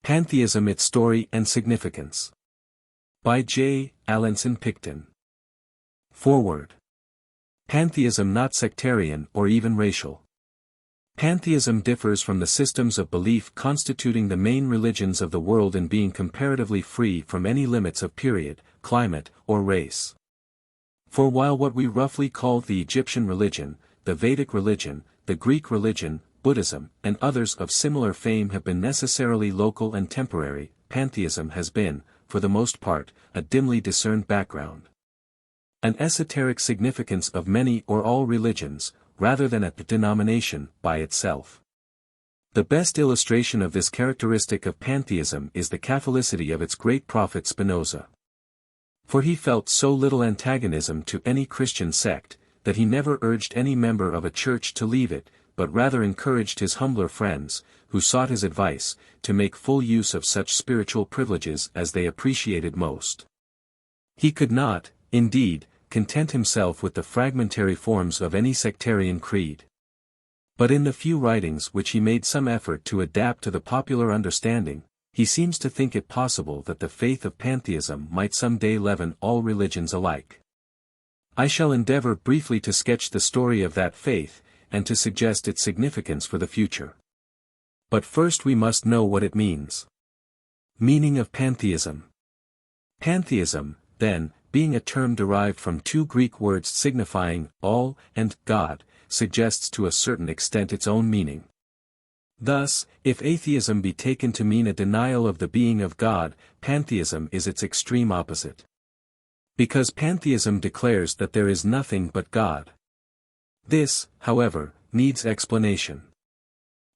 Pantheism, Its Story and Significance. By J. Allanson Picton. Foreword. Pantheism not sectarian or even racial. Pantheism differs from the systems of belief constituting the main religions of the world in being comparatively free from any limits of period, climate, or race. For while what we roughly call the Egyptian religion, the Vedic religion, the Greek religion, Buddhism, and others of similar fame have been necessarily local and temporary, pantheism has been, for the most part, a dimly discerned background. An esoteric significance of many or all religions, rather than a denomination by itself. The best illustration of this characteristic of pantheism is the Catholicity of its great prophet Spinoza. For he felt so little antagonism to any Christian sect, that he never urged any member of a church to leave it, but rather encouraged his humbler friends, who sought his advice, to make full use of such spiritual privileges as they appreciated most. He could not, indeed, content himself with the fragmentary forms of any sectarian creed. But in the few writings which he made some effort to adapt to the popular understanding, he seems to think it possible that the faith of pantheism might some day leaven all religions alike. I shall endeavor briefly to sketch the story of that faith, and to suggest its significance for the future. But first we must know what it means. Meaning of pantheism. Pantheism, then, being a term derived from two Greek words signifying all and God, suggests to a certain extent its own meaning. Thus, if atheism be taken to mean a denial of the being of God, pantheism is its extreme opposite. Because pantheism declares that there is nothing but God. This, however, needs explanation.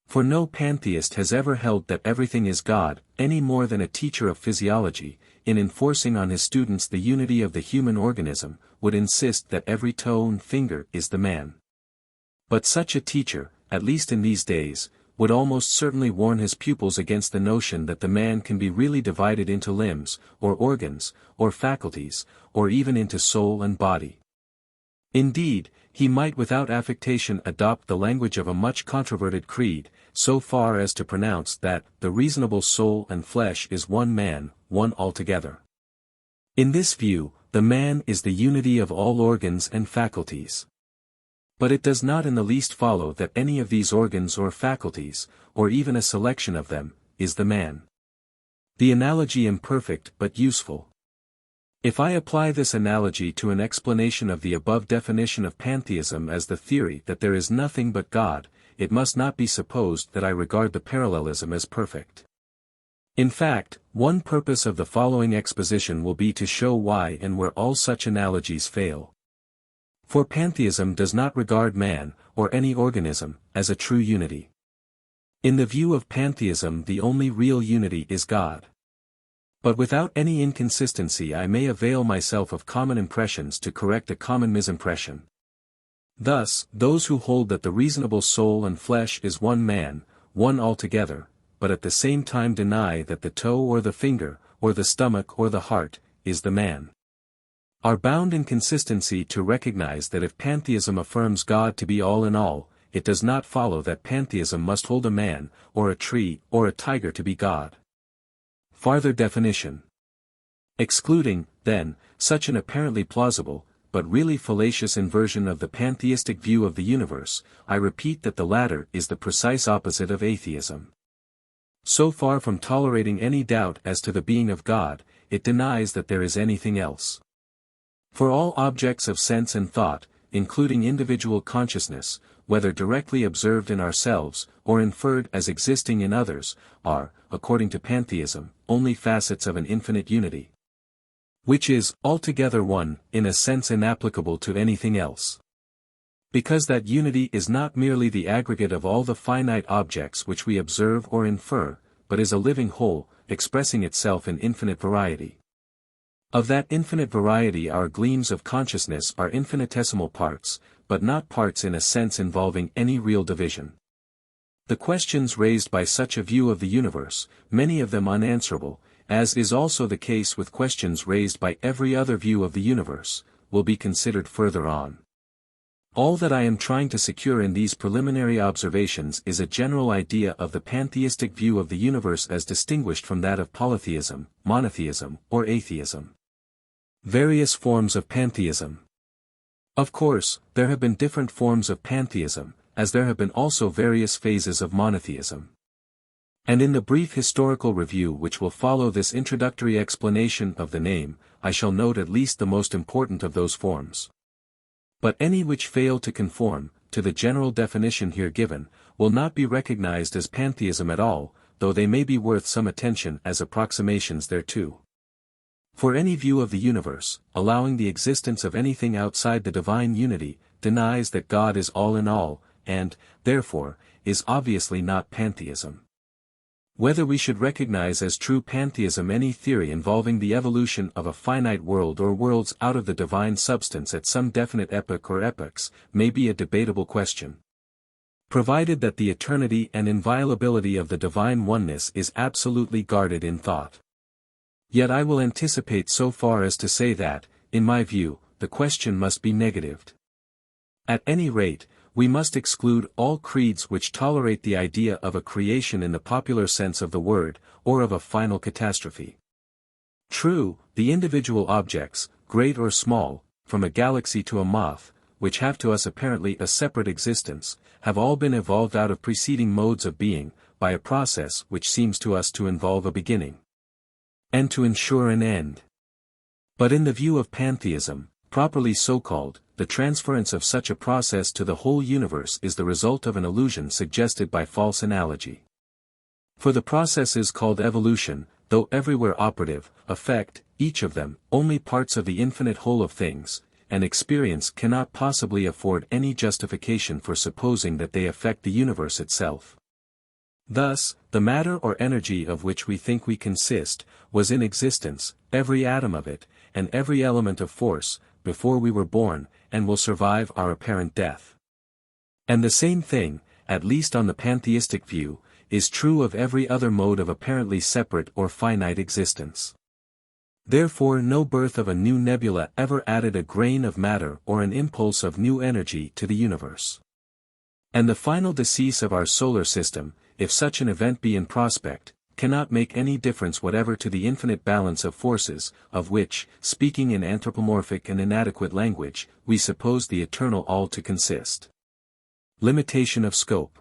For no pantheist has ever held that everything is God, any more than a teacher of physiology, in enforcing on his students the unity of the human organism, would insist that every toe and finger is the man. But such a teacher, at least in these days, would almost certainly warn his pupils against the notion that the man can be really divided into limbs, or organs, or faculties, or even into soul and body. Indeed, he might without affectation adopt the language of a much controverted creed, so far as to pronounce that the reasonable soul and flesh is one man, one altogether. In this view, the man is the unity of all organs and faculties. But it does not in the least follow that any of these organs or faculties, or even a selection of them, is the man. The analogy imperfect but useful. If I apply this analogy to an explanation of the above definition of pantheism as the theory that there is nothing but God, it must not be supposed that I regard the parallelism as perfect. In fact, one purpose of the following exposition will be to show why and where all such analogies fail. For pantheism does not regard man, or any organism, as a true unity. In the view of pantheism the only real unity is God. But without any inconsistency I may avail myself of common impressions to correct a common misimpression. Thus, those who hold that the reasonable soul and flesh is one man, one altogether, but at the same time deny that the toe or the finger, or the stomach or the heart, is the man, are bound in consistency to recognize that if pantheism affirms God to be all in all, it does not follow that pantheism must hold a man, or a tree, or a tiger to be God. Farther definition. Excluding, then, such an apparently plausible, but really fallacious inversion of the pantheistic view of the universe, I repeat that the latter is the precise opposite of atheism. So far from tolerating any doubt as to the being of God, it denies that there is anything else. For all objects of sense and thought, including individual consciousness, whether directly observed in ourselves, or inferred as existing in others, are, according to pantheism, only facets of an infinite unity, which is altogether one, in a sense inapplicable to anything else. Because that unity is not merely the aggregate of all the finite objects which we observe or infer, but is a living whole, expressing itself in infinite variety. Of that infinite variety our gleams of consciousness are infinitesimal parts, but not parts in a sense involving any real division. The questions raised by such a view of the universe, many of them unanswerable, as is also the case with questions raised by every other view of the universe, will be considered further on. All that I am trying to secure in these preliminary observations is a general idea of the pantheistic view of the universe as distinguished from that of polytheism, monotheism, or atheism. Various forms of pantheism. Of course, there have been different forms of pantheism, as there have been also various phases of monotheism. And in the brief historical review which will follow this introductory explanation of the name, I shall note at least the most important of those forms. But any which fail to conform, to the general definition here given, will not be recognized as pantheism at all, though they may be worth some attention as approximations thereto. For any view of the universe, allowing the existence of anything outside the divine unity, denies that God is all in all, and, therefore, is obviously not pantheism. Whether we should recognize as true pantheism any theory involving the evolution of a finite world or worlds out of the divine substance at some definite epoch or epochs, may be a debatable question. Provided that the eternity and inviolability of the divine oneness is absolutely guarded in thought. Yet I will anticipate so far as to say that, in my view, the question must be negatived. At any rate, we must exclude all creeds which tolerate the idea of a creation in the popular sense of the word, or of a final catastrophe. True, the individual objects, great or small, from a galaxy to a moth, which have to us apparently a separate existence, have all been evolved out of preceding modes of being, by a process which seems to us to involve a beginning, and to ensure an end. But in the view of pantheism, properly so called, the transference of such a process to the whole universe is the result of an illusion suggested by false analogy. For the processes called evolution, though everywhere operative, affect, each of them, only parts of the infinite whole of things, and experience cannot possibly afford any justification for supposing that they affect the universe itself. Thus, the matter or energy of which we think we consist, was in existence, every atom of it, and every element of force, before we were born, and will survive our apparent death. And the same thing, at least on the pantheistic view, is true of every other mode of apparently separate or finite existence. Therefore no birth of a new nebula ever added a grain of matter or an impulse of new energy to the universe. And the final decease of our solar system, if such an event be in prospect, cannot make any difference whatever to the infinite balance of forces, of which, speaking in anthropomorphic and inadequate language, we suppose the eternal all to consist. Limitation of scope.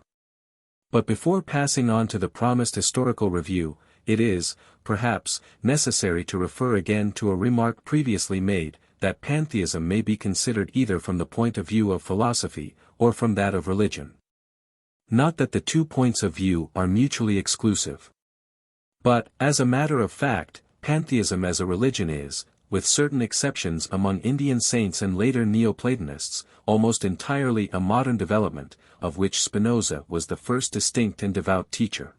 But before passing on to the promised historical review, it is, perhaps, necessary to refer again to a remark previously made, that pantheism may be considered either from the point of view of philosophy, or from that of religion. Not that the two points of view are mutually exclusive. But, as a matter of fact, pantheism as a religion is, with certain exceptions among Indian saints and later Neoplatonists, almost entirely a modern development, of which Spinoza was the first distinct and devout teacher.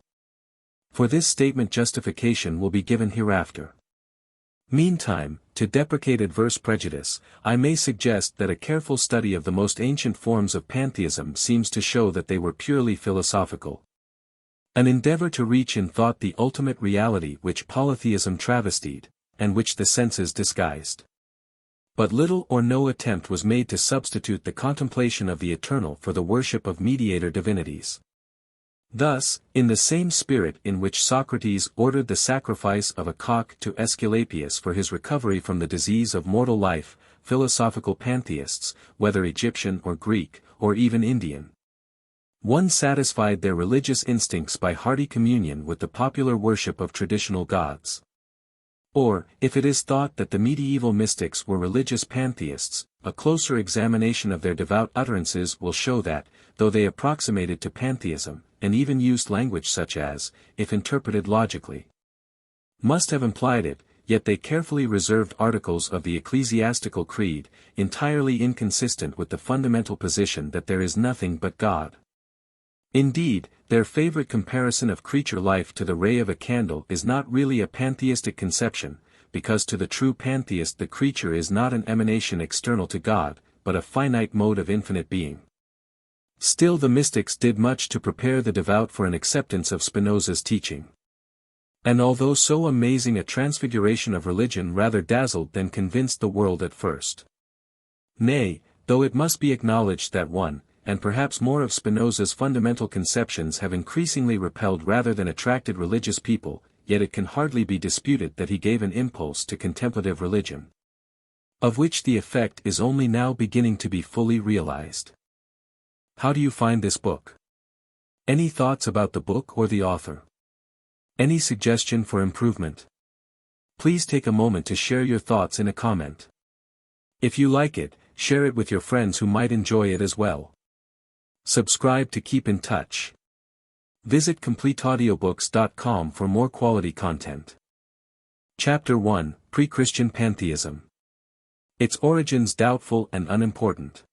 For this statement justification will be given hereafter. Meantime, to deprecate adverse prejudice, I may suggest that a careful study of the most ancient forms of pantheism seems to show that they were purely philosophical. An endeavor to reach in thought the ultimate reality which polytheism travestied, and which the senses disguised. But little or no attempt was made to substitute the contemplation of the eternal for the worship of mediator divinities. Thus, in the same spirit in which Socrates ordered the sacrifice of a cock to Aesculapius for his recovery from the disease of mortal life, philosophical pantheists, whether Egyptian or Greek, or even Indian, one satisfied their religious instincts by hearty communion with the popular worship of traditional gods. Or, if it is thought that the medieval mystics were religious pantheists, a closer examination of their devout utterances will show that, though they approximated to pantheism, and even used language such as, if interpreted logically, must have implied it, yet they carefully reserved articles of the ecclesiastical creed, entirely inconsistent with the fundamental position that there is nothing but God. Indeed, their favorite comparison of creature life to the ray of a candle is not really a pantheistic conception, because to the true pantheist the creature is not an emanation external to God, but a finite mode of infinite being. Still the mystics did much to prepare the devout for an acceptance of Spinoza's teaching. And although so amazing a transfiguration of religion rather dazzled than convinced the world at first. Nay, Though it must be acknowledged that one, and perhaps more of Spinoza's fundamental conceptions have increasingly repelled rather than attracted religious people, yet it can hardly be disputed that he gave an impulse to contemplative religion, of which the effect is only now beginning to be fully realized. How do you find this book? Any thoughts about the book or the author? Any suggestion for improvement? Please take a moment to share your thoughts in a comment. If you like it, share it with your friends who might enjoy it as well. Subscribe to keep in touch. Visit CompleteAudiobooks.com for more quality content. Chapter 1, Pre-Christian Pantheism. Its origins doubtful and unimportant.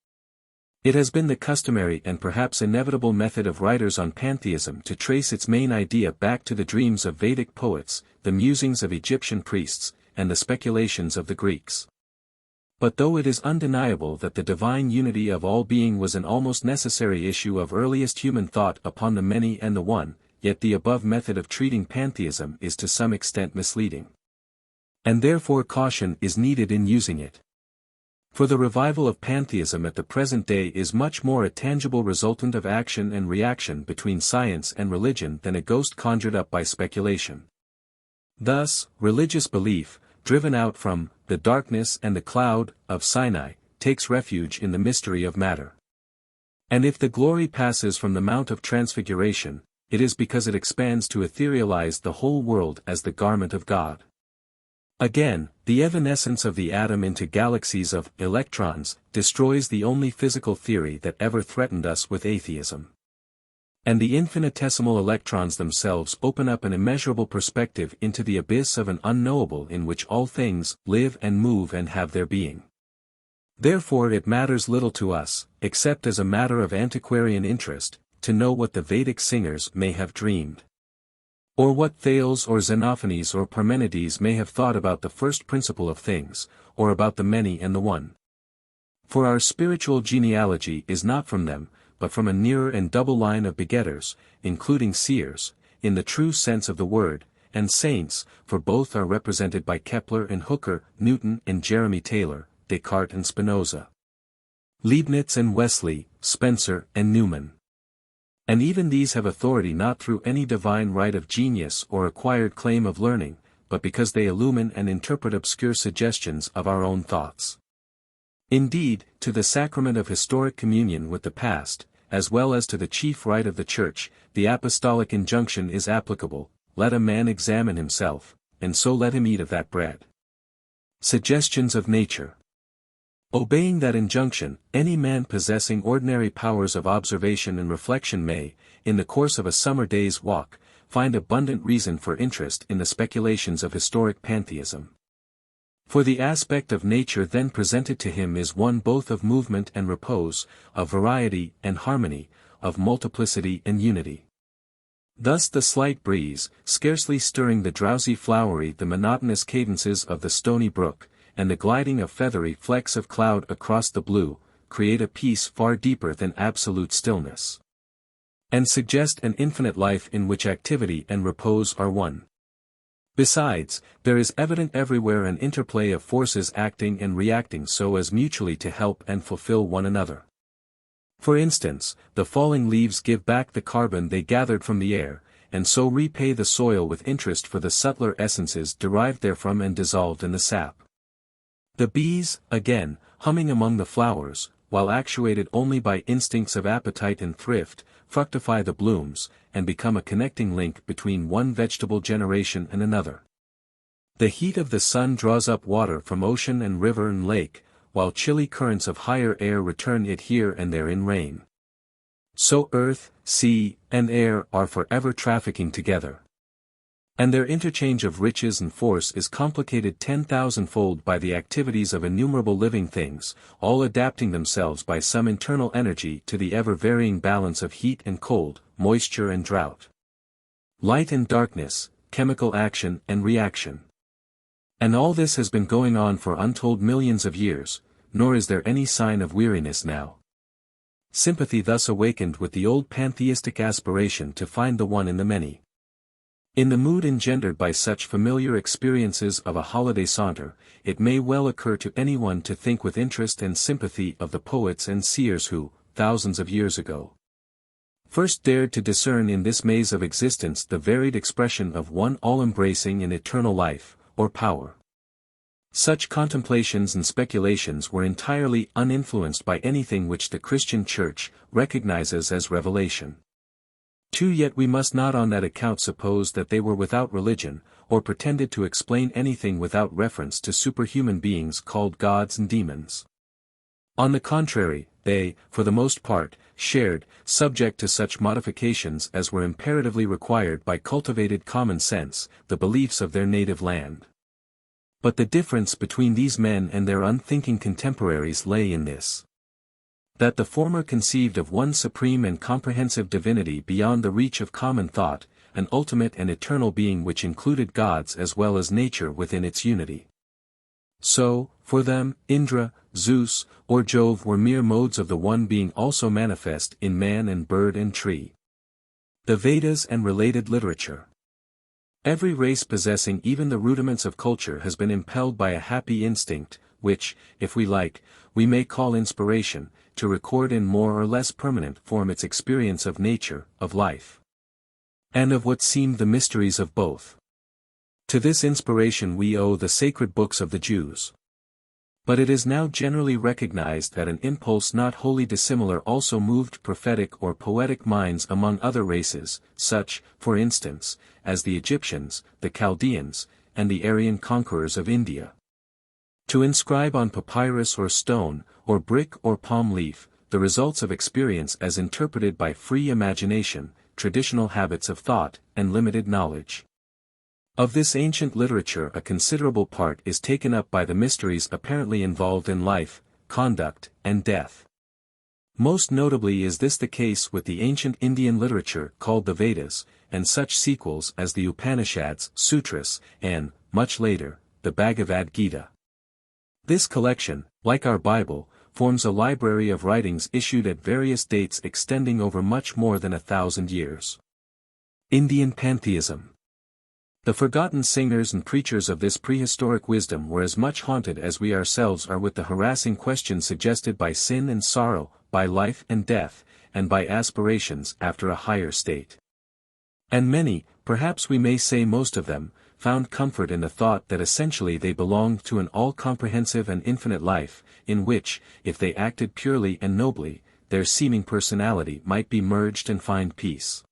It has been the customary and perhaps inevitable method of writers on pantheism to trace its main idea back to the dreams of Vedic poets, the musings of Egyptian priests, and the speculations of the Greeks. But though it is undeniable that the divine unity of all being was an almost necessary issue of earliest human thought upon the many and the one, yet the above method of treating pantheism is to some extent misleading. And therefore caution is needed in using it. For the revival of pantheism at the present day is much more a tangible resultant of action and reaction between science and religion than a ghost conjured up by speculation. Thus, religious belief, driven out from the darkness and the cloud of Sinai, takes refuge in the mystery of matter. And if the glory passes from the Mount of Transfiguration, it is because it expands to etherealize the whole world as the garment of God. Again, the evanescence of the atom into galaxies of electrons destroys the only physical theory that ever threatened us with atheism. And the infinitesimal electrons themselves open up an immeasurable perspective into the abyss of an unknowable in which all things live and move and have their being. Therefore it matters little to us, except as a matter of antiquarian interest, to know what the Vedic singers may have dreamed. Or what Thales or Xenophanes or Parmenides may have thought about the first principle of things, or about the many and the one. For our spiritual genealogy is not from them, but from a nearer and double line of begetters, including seers, in the true sense of the word, and saints, for both are represented by Kepler and Hooker, Newton and Jeremy Taylor, Descartes and Spinoza, Leibniz and Wesley, Spencer and Newman. And even these have authority not through any divine right of genius or acquired claim of learning, but because they illumine and interpret obscure suggestions of our own thoughts. Indeed, to the sacrament of historic communion with the past, as well as to the chief rite of the Church, the apostolic injunction is applicable, let a man examine himself, and so let him eat of that bread. Suggestions of nature. Obeying that injunction, any man possessing ordinary powers of observation and reflection may, in the course of a summer day's walk, find abundant reason for interest in the speculations of historic pantheism. For the aspect of nature then presented to him is one both of movement and repose, of variety and harmony, of multiplicity and unity. Thus the slight breeze, scarcely stirring the drowsy flowery, the monotonous cadences of the stony brook, and the gliding of feathery flecks of cloud across the blue, create a peace far deeper than absolute stillness, and suggest an infinite life in which activity and repose are one. Besides, there is evident everywhere an interplay of forces acting and reacting so as mutually to help and fulfill one another. For instance, the falling leaves give back the carbon they gathered from the air, and so repay the soil with interest for the subtler essences derived therefrom and dissolved in the sap. The bees, again, humming among the flowers, while actuated only by instincts of appetite and thrift, fructify the blooms, and become a connecting link between one vegetable generation and another. The heat of the sun draws up water from ocean and river and lake, while chilly currents of higher air return it here and there in rain. So earth, sea, and air are forever trafficking together. And their interchange of riches and force is complicated 10,000-fold by the activities of innumerable living things, all adapting themselves by some internal energy to the ever-varying balance of heat and cold, moisture and drought, light and darkness, chemical action and reaction. And all this has been going on for untold millions of years, nor is there any sign of weariness now. Sympathy thus awakened with the old pantheistic aspiration to find the one in the many. In the mood engendered by such familiar experiences of a holiday saunter, it may well occur to anyone to think with interest and sympathy of the poets and seers who, thousands of years ago, first dared to discern in this maze of existence the varied expression of one all-embracing and eternal life, or power. Such contemplations and speculations were entirely uninfluenced by anything which the Christian Church recognizes as revelation. Yet we must not on that account suppose that they were without religion, or pretended to explain anything without reference to superhuman beings called gods and demons. On the contrary, they, for the most part, shared, subject to such modifications as were imperatively required by cultivated common sense, the beliefs of their native land. But the difference between these men and their unthinking contemporaries lay in this: that the former conceived of one supreme and comprehensive divinity beyond the reach of common thought, an ultimate and eternal being which included gods as well as nature within its unity. So, for them, Indra, Zeus, or Jove were mere modes of the one being also manifest in man and bird and tree. The Vedas and related literature. Every race possessing even the rudiments of culture has been impelled by a happy instinct, which, if we like, we may call inspiration, to record in more or less permanent form its experience of nature, of life, and of what seemed the mysteries of both. To this inspiration we owe the sacred books of the Jews. But it is now generally recognized that an impulse not wholly dissimilar also moved prophetic or poetic minds among other races, such, for instance, as the Egyptians, the Chaldeans, and the Aryan conquerors of India. To inscribe on papyrus or stone, or brick or palm leaf, the results of experience as interpreted by free imagination, traditional habits of thought, and limited knowledge. Of this ancient literature a considerable part is taken up by the mysteries apparently involved in life, conduct, and death. Most notably is this the case with the ancient Indian literature called the Vedas, and such sequels as the Upanishads, Sutras, and, much later, the Bhagavad Gita. This collection, like our Bible, forms a library of writings issued at various dates extending over much more than 1,000 years. Indian Pantheism. The forgotten singers and preachers of this prehistoric wisdom were as much haunted as we ourselves are with the harassing questions suggested by sin and sorrow, by life and death, and by aspirations after a higher state. And many, perhaps we may say most of them, found comfort in the thought that essentially they belonged to an all-comprehensive and infinite life, in which, if they acted purely and nobly, their seeming personality might be merged and find peace.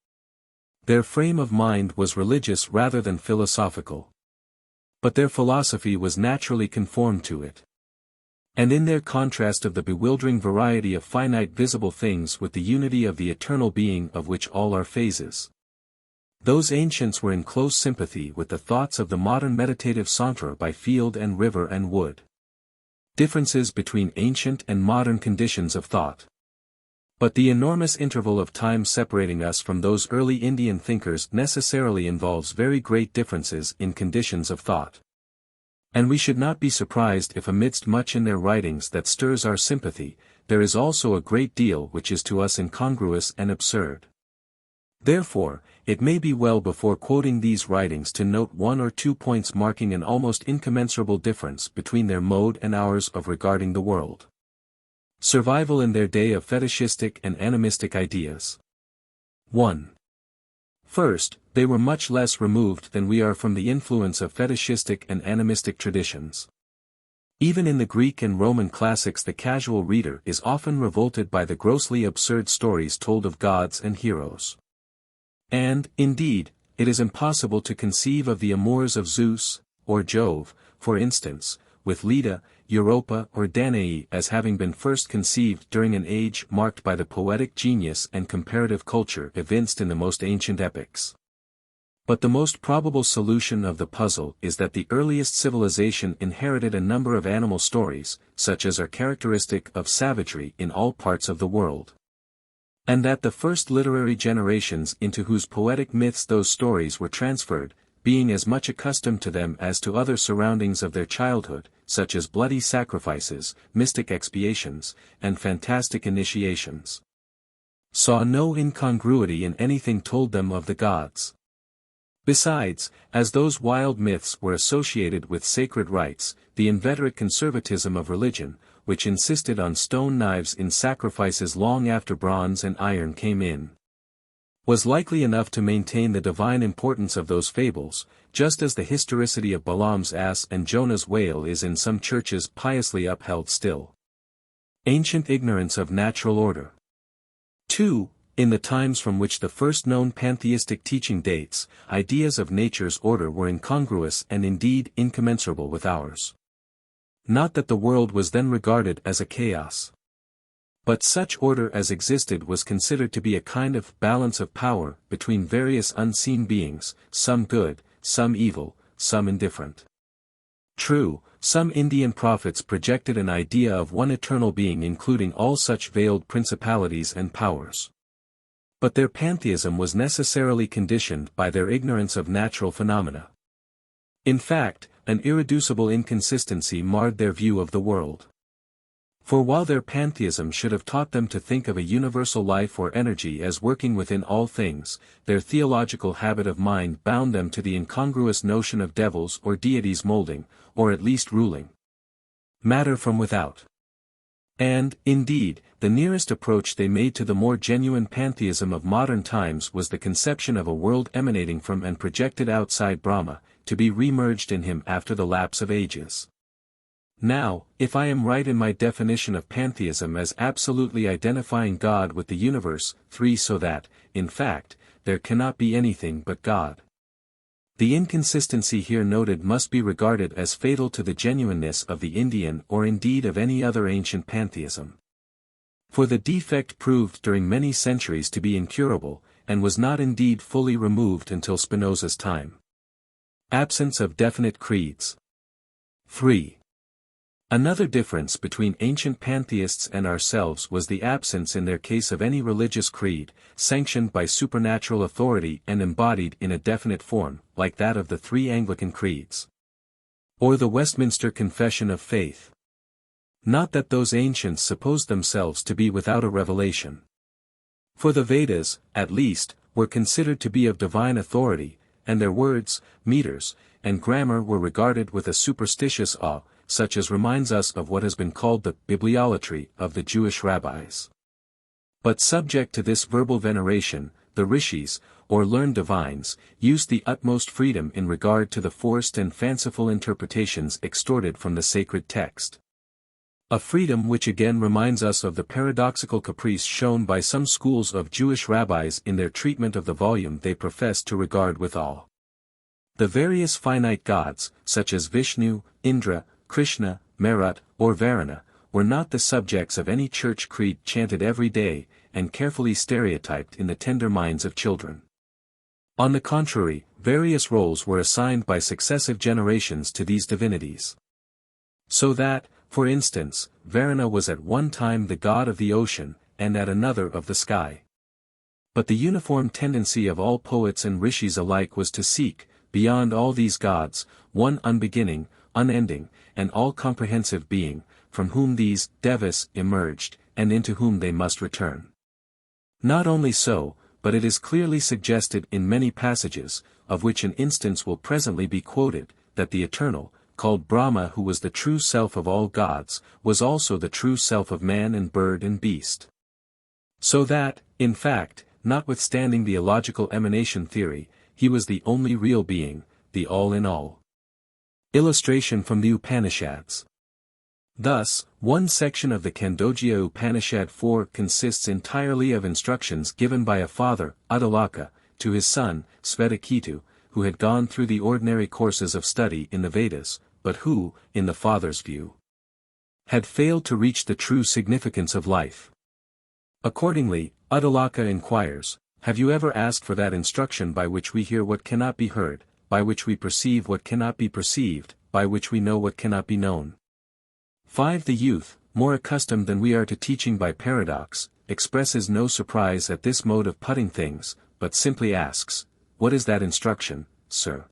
Their frame of mind was religious rather than philosophical. But their philosophy was naturally conformed to it. And in their contrast of the bewildering variety of finite visible things with the unity of the eternal being of which all are phases, those ancients were in close sympathy with the thoughts of the modern meditative saunterer by field and river and wood. Differences between ancient and modern conditions of thought. But the enormous interval of time separating us from those early Indian thinkers necessarily involves very great differences in conditions of thought. And we should not be surprised if amidst much in their writings that stirs our sympathy, there is also a great deal which is to us incongruous and absurd. Therefore, it may be well before quoting these writings to note one or two points marking an almost incommensurable difference between their mode and ours of regarding the world. Survival in their day of fetishistic and animistic ideas. 1. First, they were much less removed than we are from the influence of fetishistic and animistic traditions. Even in the Greek and Roman classics the casual reader is often revolted by the grossly absurd stories told of gods and heroes. And, indeed, it is impossible to conceive of the amours of Zeus, or Jove, for instance, with Leda, Europa or Danae as having been first conceived during an age marked by the poetic genius and comparative culture evinced in the most ancient epics. But the most probable solution of the puzzle is that the earliest civilization inherited a number of animal stories, such as are characteristic of savagery in all parts of the world. And that the first literary generations into whose poetic myths those stories were transferred, being as much accustomed to them as to other surroundings of their childhood, such as bloody sacrifices, mystic expiations, and fantastic initiations, saw no incongruity in anything told them of the gods. Besides, as those wild myths were associated with sacred rites, the inveterate conservatism of religion, which insisted on stone knives in sacrifices long after bronze and iron came in, was likely enough to maintain the divine importance of those fables, just as the historicity of Balaam's ass and Jonah's whale is in some churches piously upheld still. Ancient ignorance of natural order. 2. In the times from which the first known pantheistic teaching dates, ideas of nature's order were incongruous and indeed incommensurable with ours. Not that the world was then regarded as a chaos. But such order as existed was considered to be a kind of balance of power between various unseen beings, some good, some evil, some indifferent. True, some Indian prophets projected an idea of one eternal being including all such veiled principalities and powers. But their pantheism was necessarily conditioned by their ignorance of natural phenomena. In fact, an irreducible inconsistency marred their view of the world. For while their pantheism should have taught them to think of a universal life or energy as working within all things, their theological habit of mind bound them to the incongruous notion of devils or deities molding, or at least ruling, matter from without. And, indeed, the nearest approach they made to the more genuine pantheism of modern times was the conception of a world emanating from and projected outside Brahma, to be remerged in him after the lapse of ages. Now, if I am right in my definition of pantheism as absolutely identifying God with the universe, 3 so that, in fact, there cannot be anything but God. The inconsistency here noted must be regarded as fatal to the genuineness of the Indian or indeed of any other ancient pantheism. For the defect proved during many centuries to be incurable, and was not indeed fully removed until Spinoza's time. Absence of definite creeds. 3. Another difference between ancient pantheists and ourselves was the absence in their case of any religious creed, sanctioned by supernatural authority and embodied in a definite form, like that of the 3 Anglican creeds. Or the Westminster Confession of Faith. Not that those ancients supposed themselves to be without a revelation. For the Vedas, at least, were considered to be of divine authority, and their words, meters, and grammar were regarded with a superstitious awe, such as reminds us of what has been called the bibliolatry of the Jewish rabbis. But subject to this verbal veneration, the rishis, or learned divines, used the utmost freedom in regard to the forced and fanciful interpretations extorted from the sacred text. A freedom which again reminds us of the paradoxical caprice shown by some schools of Jewish rabbis in their treatment of the volume they profess to regard with awe. The various finite gods, such as Vishnu, Indra, Krishna, Marut, or Varuna, were not the subjects of any church creed chanted every day, and carefully stereotyped in the tender minds of children. On the contrary, various roles were assigned by successive generations to these divinities. So that, for instance, Varuna was at one time the god of the ocean, and at another of the sky. But the uniform tendency of all poets and rishis alike was to seek, beyond all these gods, one unbeginning, unending, and all-comprehensive being, from whom these devas emerged, and into whom they must return. Not only so, but it is clearly suggested in many passages, of which an instance will presently be quoted, that the Eternal, called Brahma who was the true self of all gods, was also the true self of man and bird and beast. So that, in fact, notwithstanding the illogical emanation theory, he was the only real being, the all-in-all. Illustration from the Upanishads. Thus, one section of the Khandogya Upanishad 4 consists entirely of instructions given by a father, Adalaka, to his son, Svetaketu, who had gone through the ordinary courses of study in the Vedas, but who, in the father's view, had failed to reach the true significance of life. Accordingly, Adalaka inquires, "Have you ever asked for that instruction by which we hear what cannot be heard, by which we perceive what cannot be perceived, by which we know what cannot be known?" 5. The youth, more accustomed than we are to teaching by paradox, expresses no surprise at this mode of putting things, but simply asks, "What is that instruction, sir?"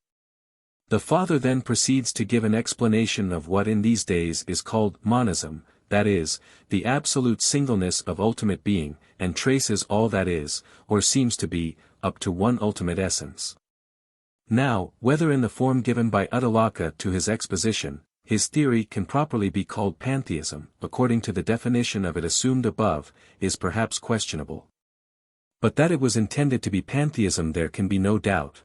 The father then proceeds to give an explanation of what in these days is called monism, that is, the absolute singleness of ultimate being, and traces all that is, or seems to be, up to one ultimate essence. Now, whether in the form given by Audiobook to his exposition, his theory can properly be called pantheism, according to the definition of it assumed above, is perhaps questionable. But that it was intended to be pantheism there can be no doubt.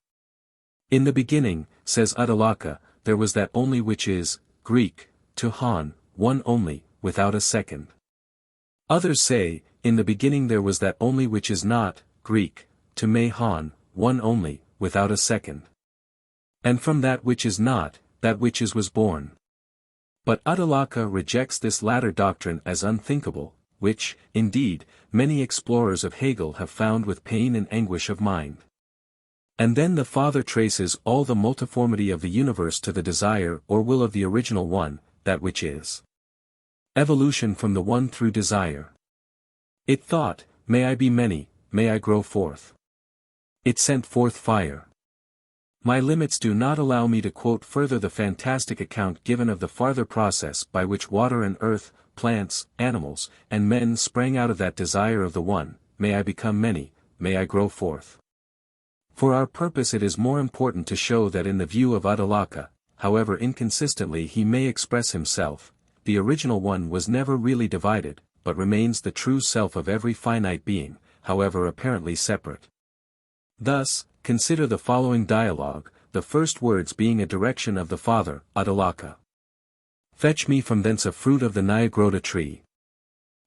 In the beginning, says Audiobook, there was that only which is, Greek, to Han, one only, without a second. Others say, in the beginning there was that only which is not, Greek, to me Han, one only, without a second. And from that which is not, that which is was born. But Audiobook rejects this latter doctrine as unthinkable, which, indeed, many explorers of Hegel have found with pain and anguish of mind. And then the Father traces all the multiformity of the universe to the desire or will of the original one, that which is. Evolution from the one through desire. It thought, may I be many, may I grow forth. It sent forth fire. My limits do not allow me to quote further the fantastic account given of the farther process by which water and earth, plants, animals, and men sprang out of that desire of the one, may I become many, may I grow forth. For our purpose it is more important to show that in the view of Audiobook, however inconsistently he may express himself, the original one was never really divided, but remains the true self of every finite being, however apparently separate. Thus, consider the following dialogue, the first words being a direction of the Father, Audiobook. Fetch me from thence a fruit of the Nyagrota tree.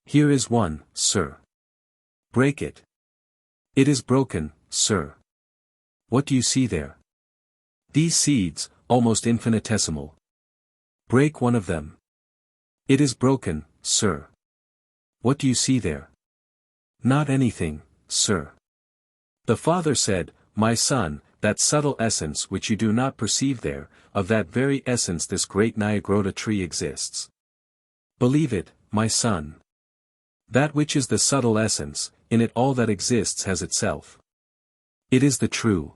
Here is one, sir. Break it. It is broken, sir. What do you see there? These seeds, almost infinitesimal. Break one of them. It is broken, sir. What do you see there? Not anything, sir. The Father said, my son, that subtle essence which you do not perceive there, of that very essence this great Nyagrota tree exists. Believe it, my son. That which is the subtle essence, in it all that exists has itself. It is the true.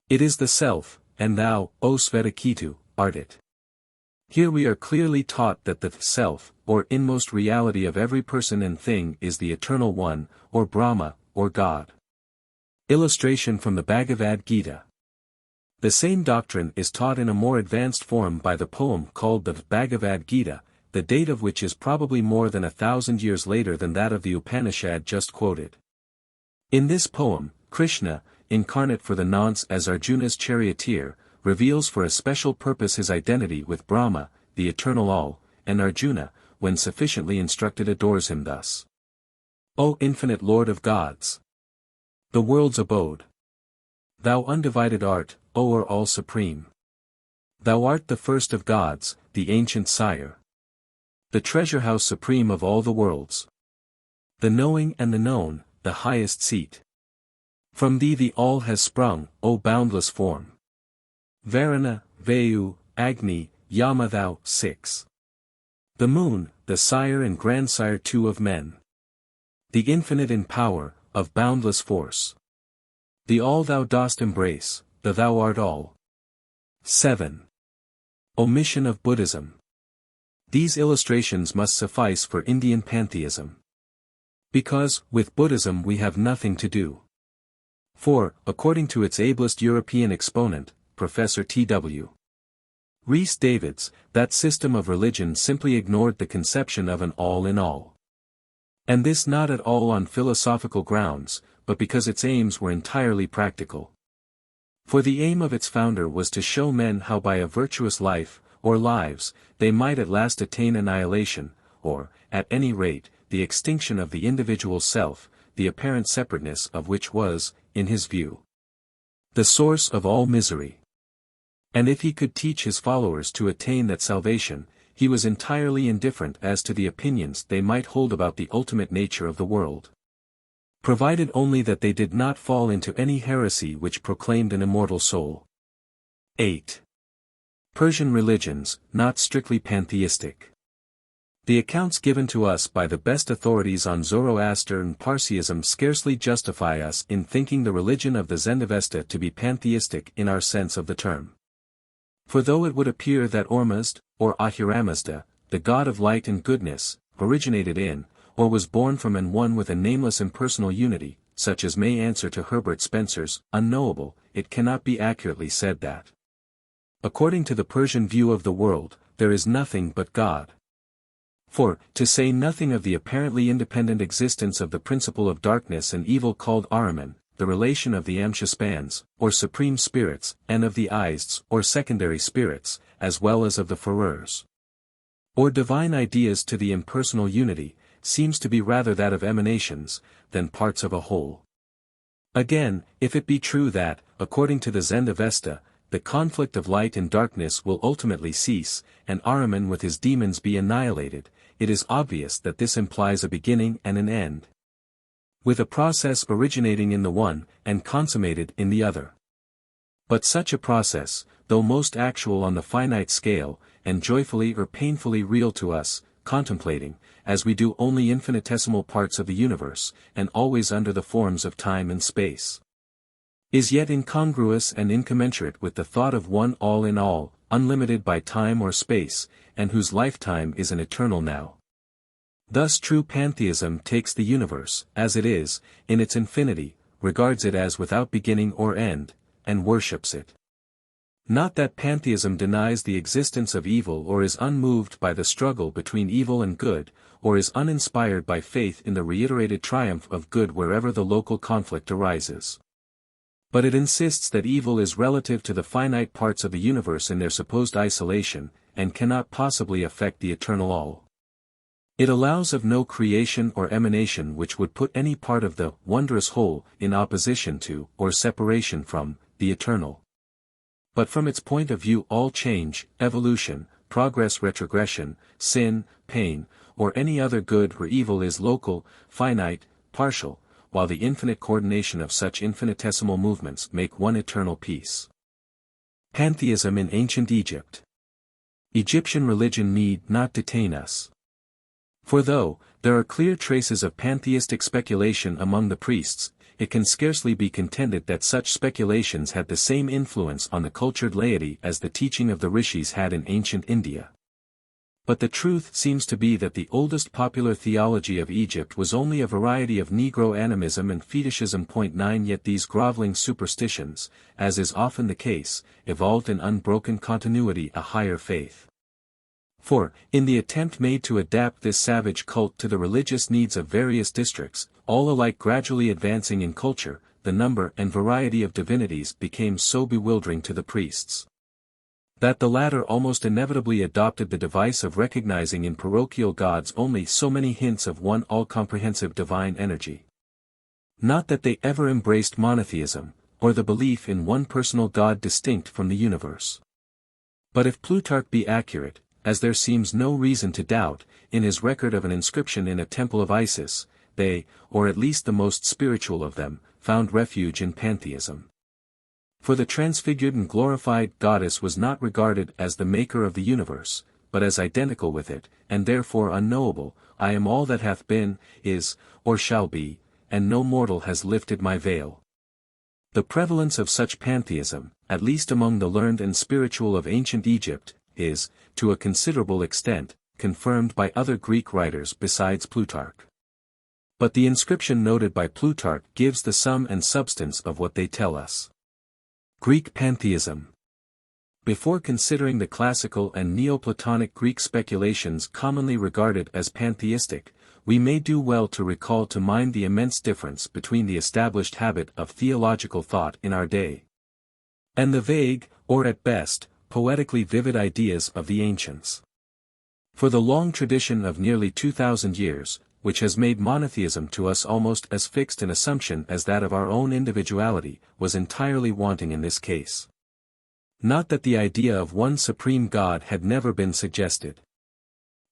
It is the self, and thou, O Svetaketu, art it. Here we are clearly taught that the self, or inmost reality of every person and thing is the Eternal One, or Brahma, or God. Illustration from the Bhagavad Gita. The same doctrine is taught in a more advanced form by the poem called the Bhagavad Gita, the date of which is probably more than 1,000 years later than that of the Upanishad just quoted. In this poem, Krishna, incarnate for the nonce as Arjuna's charioteer, reveals for a special purpose his identity with Brahma, the eternal all, and Arjuna, when sufficiently instructed adores him thus. O infinite Lord of gods! The world's abode! Thou undivided art, o'er all supreme. Thou art the first of gods, the ancient sire. The treasure house supreme of all the worlds. The knowing and the known, the highest seat. From thee the all has sprung, O boundless form. Varuna, Vayu, Agni, Yama thou, 6. The moon, the sire and grandsire too of men. The infinite in power, of boundless force. The all thou dost embrace, the thou art all. 7. Omission of Buddhism. These illustrations must suffice for Indian pantheism. Because, with Buddhism we have nothing to do. For, according to its ablest European exponent, Professor T.W. Rhys Davids, that system of religion simply ignored the conception of an all in all. And this not at all on philosophical grounds, but because its aims were entirely practical. For the aim of its founder was to show men how by a virtuous life, or lives, they might at last attain annihilation, or, at any rate, the extinction of the individual self, the apparent separateness of which was, in his view, the source of all misery. And if he could teach his followers to attain that salvation, he was entirely indifferent as to the opinions they might hold about the ultimate nature of the world. Provided only that they did not fall into any heresy which proclaimed an immortal soul. 8. Persian religions, not strictly pantheistic. The accounts given to us by the best authorities on Zoroaster and Parsiism scarcely justify us in thinking the religion of the Zendavesta to be pantheistic in our sense of the term. For though it would appear that Ormuzd, or Ahuramazda, the god of light and goodness, originated in, or was born from and one with a nameless impersonal unity, such as may answer to Herbert Spencer's unknowable, it cannot be accurately said that, according to the Persian view of the world, there is nothing but God. For, to say nothing of the apparently independent existence of the principle of darkness and evil called Ahriman, the relation of the Amshaspans, or supreme spirits, and of the Ists, or secondary spirits, as well as of the Foreurs, or divine ideas to the impersonal unity, seems to be rather that of emanations, than parts of a whole. Again, if it be true that, according to the Zend-Avesta, the conflict of light and darkness will ultimately cease, and Ahriman with his demons be annihilated, it is obvious that this implies a beginning and an end, with a process originating in the one, and consummated in the other. But such a process, though most actual on the finite scale, and joyfully or painfully real to us, contemplating, as we do only infinitesimal parts of the universe, and always under the forms of time and space, is yet incongruous and incommensurate with the thought of one all in all, unlimited by time or space, and whose lifetime is an eternal now. Thus true pantheism takes the universe, as it is, in its infinity, regards it as without beginning or end, and worships it. Not that pantheism denies the existence of evil or is unmoved by the struggle between evil and good, or is uninspired by faith in the reiterated triumph of good wherever the local conflict arises. But it insists that evil is relative to the finite parts of the universe in their supposed isolation, and cannot possibly affect the eternal all. It allows of no creation or emanation which would put any part of the wondrous whole in opposition to, or separation from, the eternal. But from its point of view all change, evolution, progress, retrogression, sin, pain, or any other good or evil is local, finite, partial, while the infinite coordination of such infinitesimal movements make one eternal peace. Pantheism in Ancient Egypt. Egyptian religion need not detain us. For though there are clear traces of pantheistic speculation among the priests, it can scarcely be contended that such speculations had the same influence on the cultured laity as the teaching of the rishis had in ancient India. But the truth seems to be that the oldest popular theology of Egypt was only a variety of Negro animism and fetishism. 9 Yet these groveling superstitions, as is often the case, evolved in unbroken continuity a higher faith. For, in the attempt made to adapt this savage cult to the religious needs of various districts, all alike gradually advancing in culture, the number and variety of divinities became so bewildering to the priests, that the latter almost inevitably adopted the device of recognizing in parochial gods only so many hints of one all-comprehensive divine energy. Not that they ever embraced monotheism, or the belief in one personal God distinct from the universe. But if Plutarch be accurate, as there seems no reason to doubt, in his record of an inscription in a temple of Isis, they, or at least the most spiritual of them, found refuge in pantheism. For the transfigured and glorified goddess was not regarded as the maker of the universe, but as identical with it, and therefore unknowable. I am all that hath been, is, or shall be, and no mortal has lifted my veil. The prevalence of such pantheism, at least among the learned and spiritual of ancient Egypt, is, to a considerable extent, confirmed by other Greek writers besides Plutarch. But the inscription noted by Plutarch gives the sum and substance of what they tell us. Greek pantheism. Before considering the classical and Neoplatonic Greek speculations commonly regarded as pantheistic, we may do well to recall to mind the immense difference between the established habit of theological thought in our day, and the vague, or at best, poetically vivid ideas of the ancients. For the long tradition of nearly 2,000 years, which has made monotheism to us almost as fixed an assumption as that of our own individuality, was entirely wanting in this case. Not that the idea of one supreme God had never been suggested.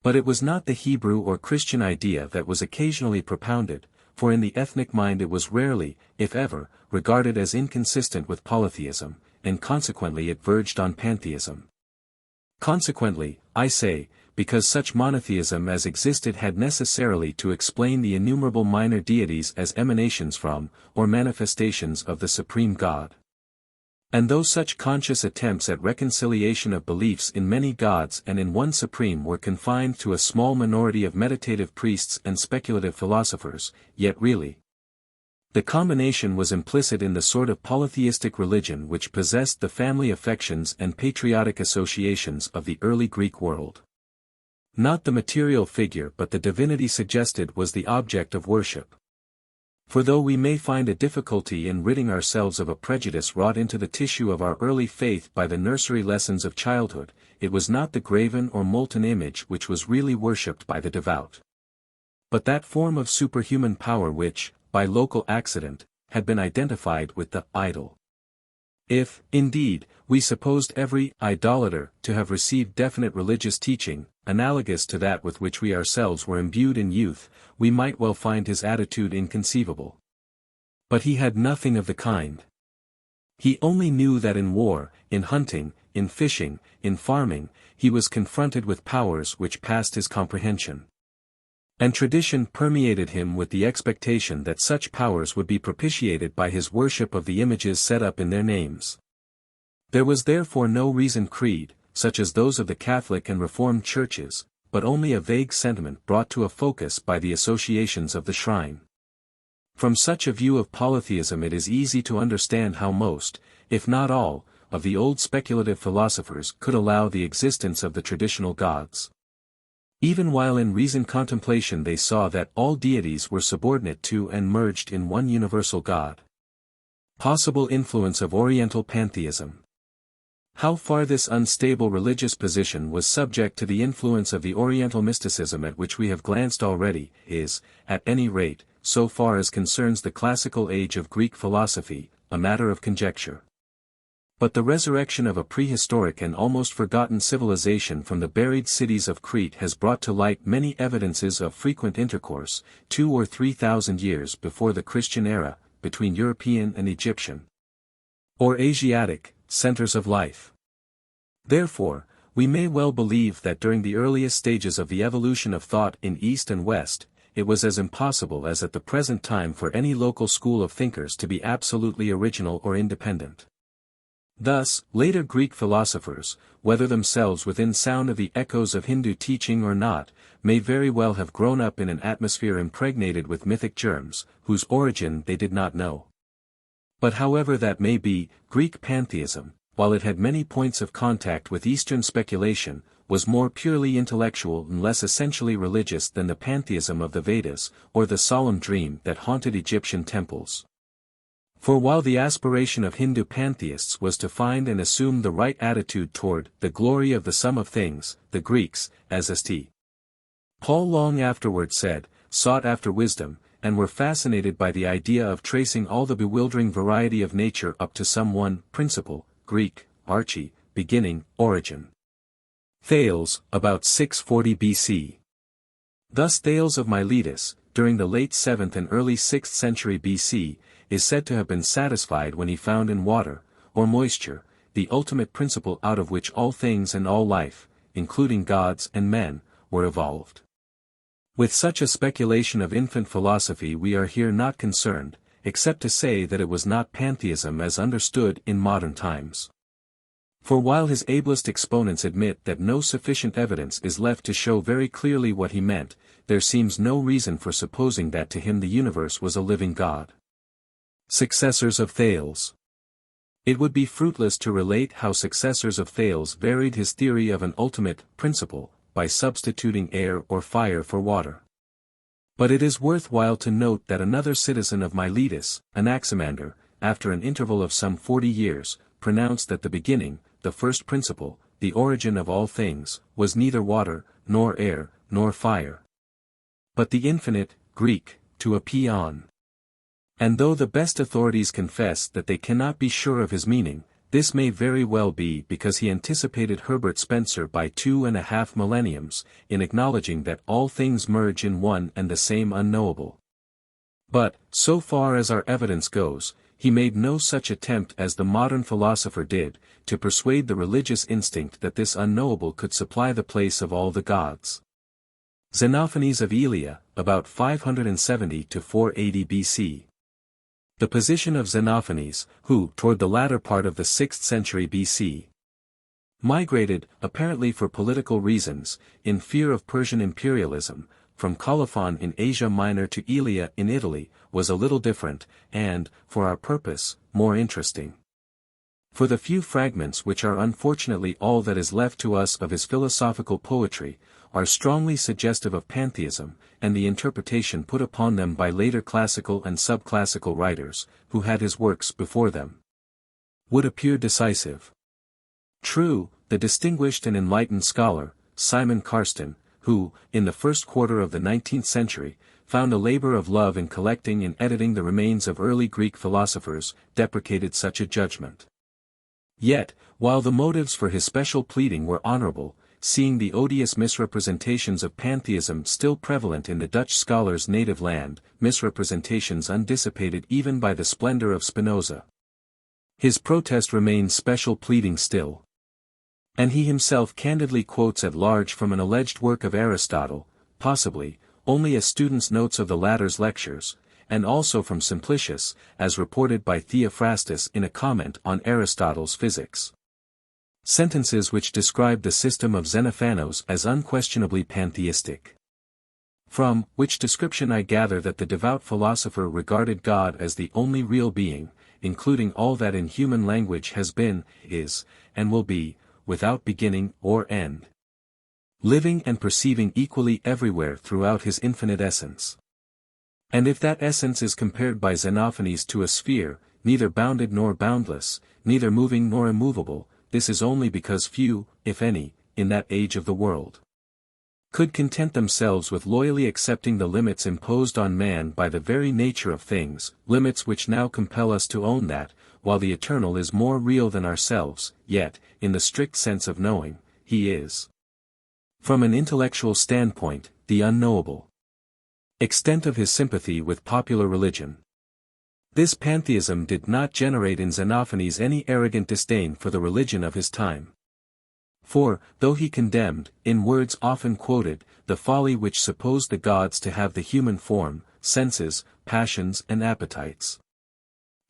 But it was not the Hebrew or Christian idea that was occasionally propounded, for in the ethnic mind it was rarely, if ever, regarded as inconsistent with polytheism, and consequently it verged on pantheism. Consequently, I say, because such monotheism as existed had necessarily to explain the innumerable minor deities as emanations from, or manifestations of the supreme God. And though such conscious attempts at reconciliation of beliefs in many gods and in one supreme were confined to a small minority of meditative priests and speculative philosophers, yet really, The combination was implicit in the sort of polytheistic religion which possessed the family affections and patriotic associations of the early Greek world. Not the material figure but the divinity suggested was the object of worship. For though we may find a difficulty in ridding ourselves of a prejudice wrought into the tissue of our early faith by the nursery lessons of childhood, it was not the graven or molten image which was really worshipped by the devout, but that form of superhuman power which, by local accident, had been identified with the idol. If, indeed, we supposed every idolater to have received definite religious teaching, analogous to that with which we ourselves were imbued in youth, we might well find his attitude inconceivable. But he had nothing of the kind. He only knew that in war, in hunting, in fishing, in farming, he was confronted with powers which passed his comprehension. And tradition permeated him with the expectation that such powers would be propitiated by his worship of the images set up in their names. There was therefore no reasoned creed, such as those of the Catholic and Reformed churches, but only a vague sentiment brought to a focus by the associations of the shrine. From such a view of polytheism it is easy to understand how most, if not all, of the old speculative philosophers could allow the existence of the traditional gods. Even while in reasoned contemplation they saw that all deities were subordinate to and merged in one universal God. Possible influence of Oriental pantheism. How far this unstable religious position was subject to the influence of the Oriental mysticism at which we have glanced already, is, at any rate, so far as concerns the classical age of Greek philosophy, a matter of conjecture. But the resurrection of a prehistoric and almost forgotten civilization from the buried cities of Crete has brought to light many evidences of frequent intercourse, 2,000 or 3,000 years before the Christian era, between European and Egyptian, or Asiatic, centers of life. Therefore, we may well believe that during the earliest stages of the evolution of thought in East and West, it was as impossible as at the present time for any local school of thinkers to be absolutely original or independent. Thus, later Greek philosophers, whether themselves within sound of the echoes of Hindu teaching or not, may very well have grown up in an atmosphere impregnated with mythic germs, whose origin they did not know. But however that may be, Greek pantheism, while it had many points of contact with Eastern speculation, was more purely intellectual and less essentially religious than the pantheism of the Vedas, or the solemn dream that haunted Egyptian temples. For while the aspiration of Hindu pantheists was to find and assume the right attitude toward the glory of the sum of things, the Greeks, as St. Paul long afterward said, sought after wisdom, and were fascinated by the idea of tracing all the bewildering variety of nature up to some one principle, Greek, arche, beginning, origin. Thales, about 640 BC. Thus Thales of Miletus, during the late 7th and early 6th century BC, is said to have been satisfied when he found in water, or moisture, the ultimate principle out of which all things and all life, including gods and men, were evolved. With such a speculation of infant philosophy we are here not concerned, except to say that it was not pantheism as understood in modern times. For while his ablest exponents admit that no sufficient evidence is left to show very clearly what he meant, there seems no reason for supposing that to him the universe was a living God. Successors of Thales. It would be fruitless to relate how successors of Thales varied his theory of an ultimate principle, by substituting air or fire for water. But it is worthwhile to note that another citizen of Miletus, Anaximander, after an interval of some 40 years, pronounced that the beginning, the first principle, the origin of all things, was neither water, nor air, nor fire, but the infinite, Greek, to a peon. And though the best authorities confess that they cannot be sure of his meaning, this may very well be because he anticipated Herbert Spencer by 2.5 millenniums, in acknowledging that all things merge in one and the same unknowable. But, so far as our evidence goes, he made no such attempt as the modern philosopher did, to persuade the religious instinct that this unknowable could supply the place of all the gods. Xenophanes of Elea, about 570 to 480 BC. The position of Xenophanes, who, toward the latter part of the 6th century BC, migrated, apparently for political reasons, in fear of Persian imperialism, from Colophon in Asia Minor to Aelia in Italy, was a little different, and, for our purpose, more interesting. For the few fragments which are unfortunately all that is left to us of his philosophical poetry, are strongly suggestive of pantheism, and the interpretation put upon them by later classical and subclassical writers, who had his works before them, would appear decisive. True, the distinguished and enlightened scholar, Simon Karsten, who, in the first quarter of the 19th century, found a labor of love in collecting and editing the remains of early Greek philosophers, deprecated such a judgment. Yet, while the motives for his special pleading were honorable, seeing the odious misrepresentations of pantheism still prevalent in the Dutch scholar's native land, misrepresentations undissipated even by the splendor of Spinoza, his protest remains special pleading still. And he himself candidly quotes at large from an alleged work of Aristotle, possibly, only as student's notes of the latter's lectures, and also from Simplicius, as reported by Theophrastus in a comment on Aristotle's Physics. Sentences which describe the system of Xenophanos as unquestionably pantheistic. From which description I gather that the devout philosopher regarded God as the only real being, including all that in human language has been, is, and will be, without beginning or end, living and perceiving equally everywhere throughout his infinite essence. And if that essence is compared by Xenophanes to a sphere, neither bounded nor boundless, neither moving nor immovable, this is only because few, if any, in that age of the world, could content themselves with loyally accepting the limits imposed on man by the very nature of things, limits which now compel us to own that, while the eternal is more real than ourselves, yet, in the strict sense of knowing, he is, from an intellectual standpoint, the unknowable. Extent of his sympathy with popular religion. This pantheism did not generate in Xenophanes any arrogant disdain for the religion of his time. For, though he condemned, in words often quoted, the folly which supposed the gods to have the human form, senses, passions and appetites,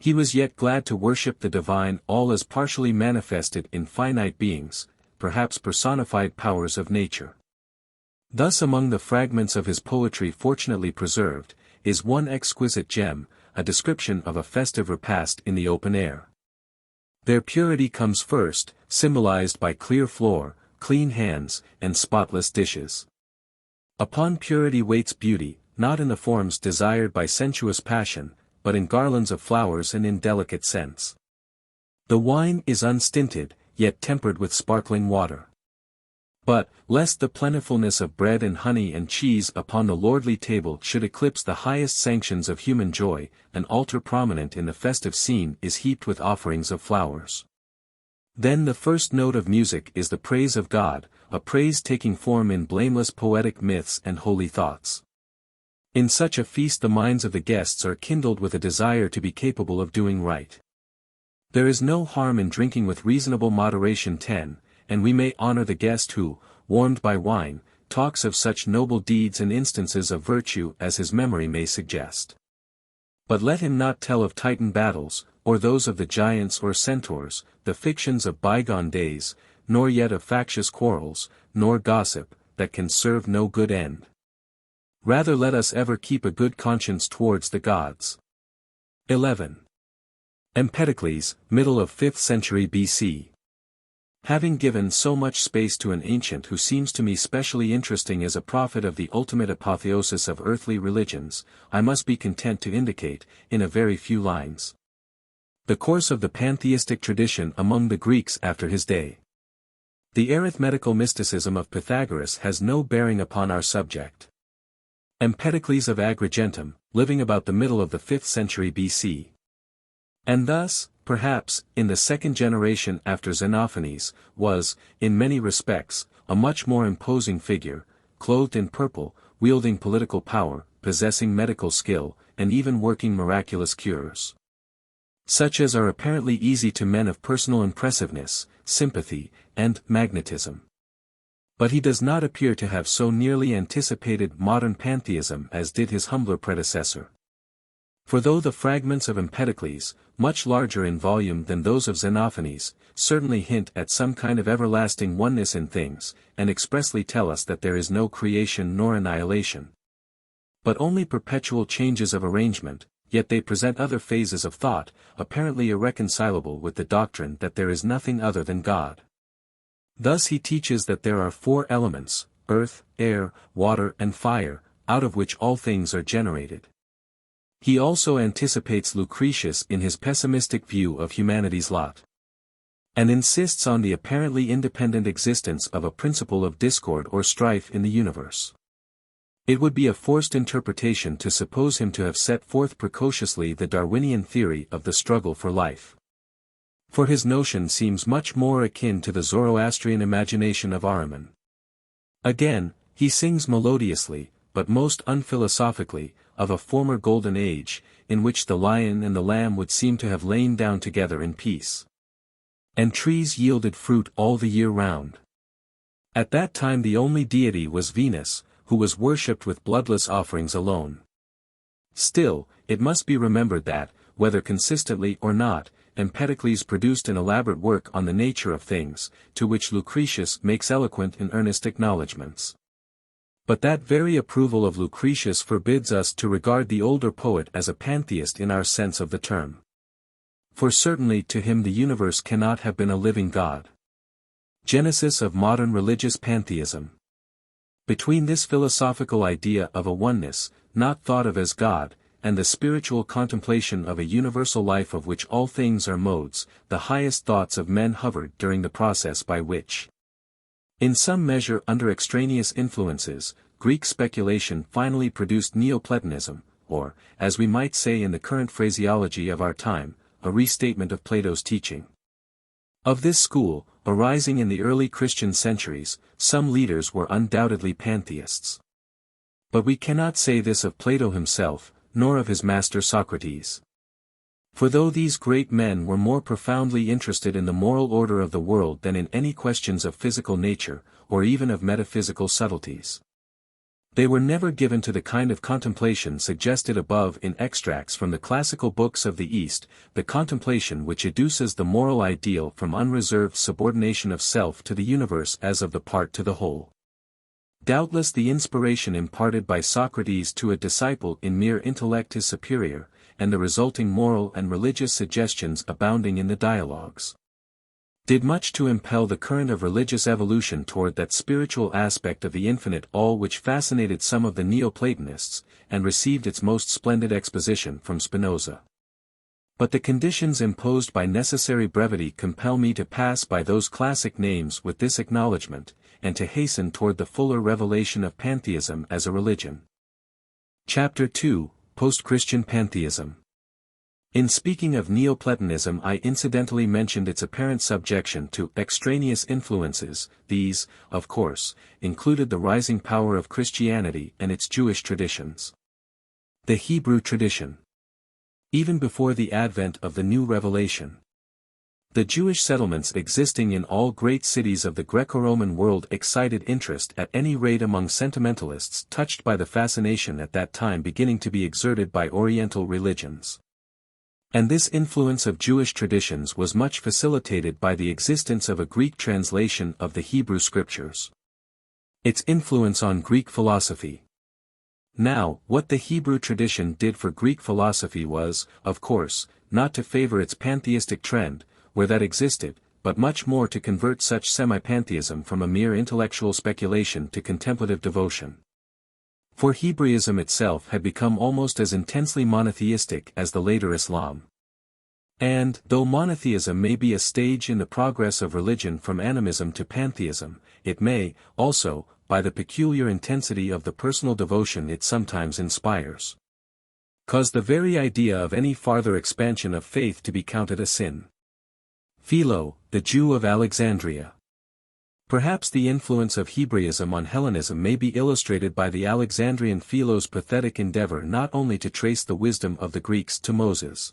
he was yet glad to worship the divine all as partially manifested in finite beings, perhaps personified powers of nature. Thus among the fragments of his poetry fortunately preserved, is one exquisite gem, a description of a festive repast in the open air. Their purity comes first, symbolized by clear floor, clean hands, and spotless dishes. Upon purity waits beauty, not in the forms desired by sensuous passion, but in garlands of flowers and in delicate scents. The wine is unstinted, yet tempered with sparkling water. But, lest the plentifulness of bread and honey and cheese upon the lordly table should eclipse the highest sanctions of human joy, an altar prominent in the festive scene is heaped with offerings of flowers. Then the first note of music is the praise of God, a praise taking form in blameless poetic myths and holy thoughts. In such a feast the minds of the guests are kindled with a desire to be capable of doing right. There is no harm in drinking with reasonable moderation 10, and we may honor the guest who, warmed by wine, talks of such noble deeds and instances of virtue as his memory may suggest. But let him not tell of Titan battles, or those of the giants or centaurs, the fictions of bygone days, nor yet of factious quarrels, nor gossip, that can serve no good end. Rather let us ever keep a good conscience towards the gods. 11. Empedocles, middle of 5th century BC. Having given so much space to an ancient who seems to me specially interesting as a prophet of the ultimate apotheosis of earthly religions, I must be content to indicate, in a very few lines, the course of the pantheistic tradition among the Greeks after his day. The arithmetical mysticism of Pythagoras has no bearing upon our subject. Empedocles of Agrigentum, living about the middle of the 5th century BC. And thus, perhaps, in the second generation after Xenophanes, was, in many respects, a much more imposing figure, clothed in purple, wielding political power, possessing medical skill, and even working miraculous cures, such as are apparently easy to men of personal impressiveness, sympathy, and magnetism. But he does not appear to have so nearly anticipated modern pantheism as did his humbler predecessor. For though the fragments of Empedocles, much larger in volume than those of Xenophanes, certainly hint at some kind of everlasting oneness in things, and expressly tell us that there is no creation nor annihilation, but only perpetual changes of arrangement, yet they present other phases of thought, apparently irreconcilable with the doctrine that there is nothing other than God. Thus he teaches that there are four elements, earth, air, water and fire, out of which all things are generated. He also anticipates Lucretius in his pessimistic view of humanity's lot, and insists on the apparently independent existence of a principle of discord or strife in the universe. It would be a forced interpretation to suppose him to have set forth precociously the Darwinian theory of the struggle for life. For his notion seems much more akin to the Zoroastrian imagination of Ahriman. Again, he sings melodiously, but most unphilosophically, of a former golden age, in which the lion and the lamb would seem to have lain down together in peace, and trees yielded fruit all the year round. At that time the only deity was Venus, who was worshipped with bloodless offerings alone. Still, it must be remembered that, whether consistently or not, Empedocles produced an elaborate work on the nature of things, to which Lucretius makes eloquent and earnest acknowledgments. But that very approval of Lucretius forbids us to regard the older poet as a pantheist in our sense of the term. For certainly to him the universe cannot have been a living God. Genesis of modern religious pantheism. Between this philosophical idea of a oneness, not thought of as God, and the spiritual contemplation of a universal life of which all things are modes, the highest thoughts of men hovered during the process by which, in some measure under extraneous influences, Greek speculation finally produced Neoplatonism, or, as we might say in the current phraseology of our time, a restatement of Plato's teaching. Of this school, arising in the early Christian centuries, some leaders were undoubtedly pantheists. But we cannot say this of Plato himself, nor of his master Socrates. For though these great men were more profoundly interested in the moral order of the world than in any questions of physical nature, or even of metaphysical subtleties, they were never given to the kind of contemplation suggested above in extracts from the classical books of the East, the contemplation which educes the moral ideal from unreserved subordination of self to the universe as of the part to the whole. Doubtless the inspiration imparted by Socrates to a disciple in mere intellect is superior, and the resulting moral and religious suggestions abounding in the dialogues, did much to impel the current of religious evolution toward that spiritual aspect of the infinite all which fascinated some of the Neoplatonists, and received its most splendid exposition from Spinoza. But the conditions imposed by necessary brevity compel me to pass by those classic names with this acknowledgment, and to hasten toward the fuller revelation of pantheism as a religion. Chapter 2, Post-Christian Pantheism. In speaking of Neoplatonism I incidentally mentioned its apparent subjection to extraneous influences. These, of course, included the rising power of Christianity and its Jewish traditions. The Hebrew tradition. Even before the advent of the new revelation, the Jewish settlements existing in all great cities of the Greco-Roman world excited interest at any rate among sentimentalists touched by the fascination at that time beginning to be exerted by Oriental religions. And this influence of Jewish traditions was much facilitated by the existence of a Greek translation of the Hebrew Scriptures. Its influence on Greek philosophy. Now, what the Hebrew tradition did for Greek philosophy was, of course, not to favor its pantheistic trend, where that existed, but much more to convert such semi-pantheism from a mere intellectual speculation to contemplative devotion. For Hebraism itself had become almost as intensely monotheistic as the later Islam. And, though monotheism may be a stage in the progress of religion from animism to pantheism, it may, also, by the peculiar intensity of the personal devotion it sometimes inspires, cause the very idea of any farther expansion of faith to be counted a sin. Philo, the Jew of Alexandria. Perhaps the influence of Hebraism on Hellenism may be illustrated by the Alexandrian Philo's pathetic endeavor not only to trace the wisdom of the Greeks to Moses,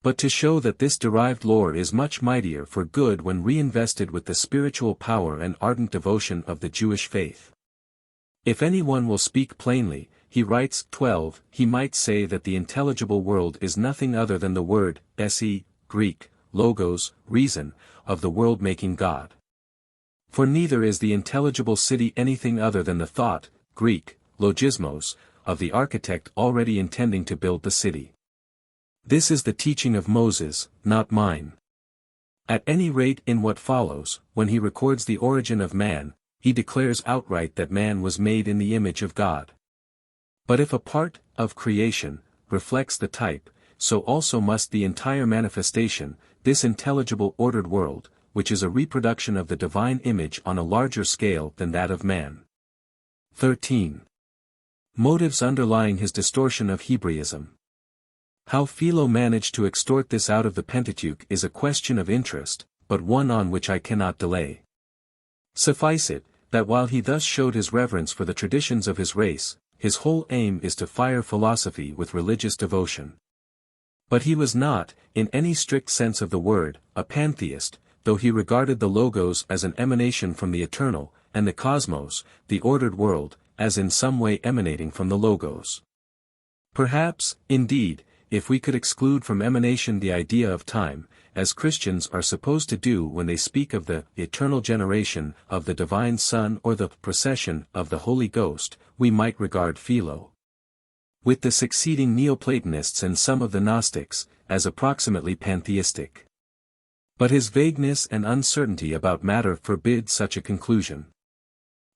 but to show that this derived lore is much mightier for good when reinvested with the spiritual power and ardent devotion of the Jewish faith. If anyone will speak plainly, he writes 12, he might say that the intelligible world is nothing other than the word, esse, Greek, logos, reason, of the world-making God. For neither is the intelligible city anything other than the thought, Greek, logismos, of the architect already intending to build the city. This is the teaching of Moses, not mine. At any rate, in what follows, when he records the origin of man, he declares outright that man was made in the image of God. But if a part of creation reflects the type, so also must the entire manifestation, this intelligible ordered world, which is a reproduction of the divine image on a larger scale than that of man. 13. Motives underlying his distortion of Hebraism. How Philo managed to extort this out of the Pentateuch is a question of interest, but one on which I cannot delay. Suffice it, that while he thus showed his reverence for the traditions of his race, his whole aim is to fire philosophy with religious devotion. But he was not, in any strict sense of the word, a pantheist, though he regarded the logos as an emanation from the eternal, and the cosmos, the ordered world, as in some way emanating from the logos. Perhaps, indeed, if we could exclude from emanation the idea of time, as Christians are supposed to do when they speak of the eternal generation of the divine Son or the procession of the Holy Ghost, we might regard Philo, with the succeeding Neoplatonists and some of the Gnostics, as approximately pantheistic. But his vagueness and uncertainty about matter forbid such a conclusion.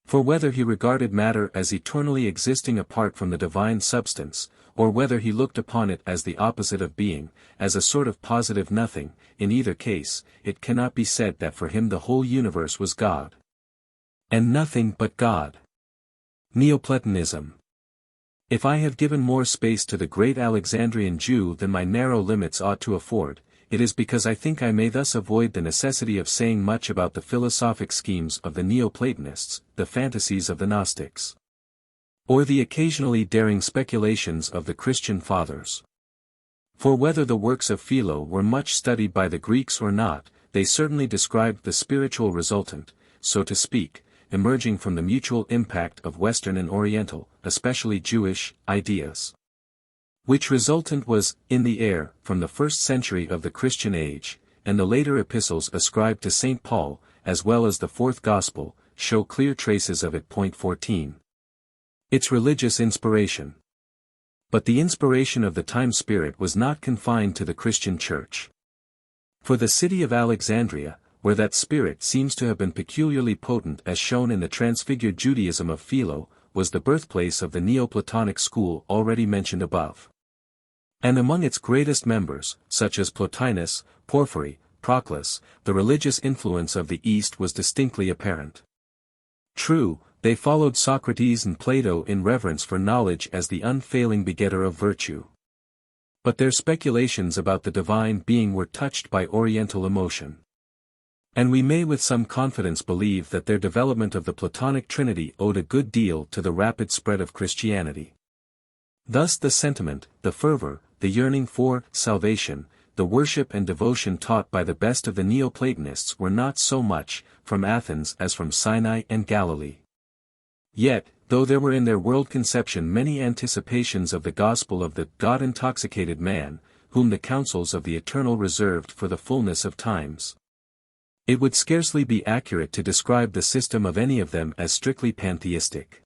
For whether he regarded matter as eternally existing apart from the divine substance, or whether he looked upon it as the opposite of being, as a sort of positive nothing, in either case, it cannot be said that for him the whole universe was God, and nothing but God. Neoplatonism. If I have given more space to the great Alexandrian Jew than my narrow limits ought to afford, it is because I think I may thus avoid the necessity of saying much about the philosophic schemes of the Neoplatonists, the fantasies of the Gnostics, or the occasionally daring speculations of the Christian Fathers. For whether the works of Philo were much studied by the Greeks or not, they certainly described the spiritual resultant, so to speak, emerging from the mutual impact of Western and Oriental, especially Jewish, ideas. Which resultant was, in the air, from the first century of the Christian age, and the later epistles ascribed to St. Paul, as well as the fourth Gospel, show clear traces of it. 14. Its religious inspiration. But the inspiration of the time spirit was not confined to the Christian Church. For the city of Alexandria, where that spirit seems to have been peculiarly potent as shown in the transfigured Judaism of Philo, was the birthplace of the Neoplatonic school already mentioned above. And among its greatest members, such as Plotinus, Porphyry, Proclus, the religious influence of the East was distinctly apparent. True, they followed Socrates and Plato in reverence for knowledge as the unfailing begetter of virtue. But their speculations about the divine being were touched by Oriental emotion. And we may with some confidence believe that their development of the Platonic Trinity owed a good deal to the rapid spread of Christianity. Thus the sentiment, the fervor, the yearning for salvation, the worship and devotion taught by the best of the Neoplatonists were not so much from Athens as from Sinai and Galilee. Yet, though there were in their world conception many anticipations of the gospel of the God-intoxicated man, whom the counsels of the Eternal reserved for the fullness of times, it would scarcely be accurate to describe the system of any of them as strictly pantheistic.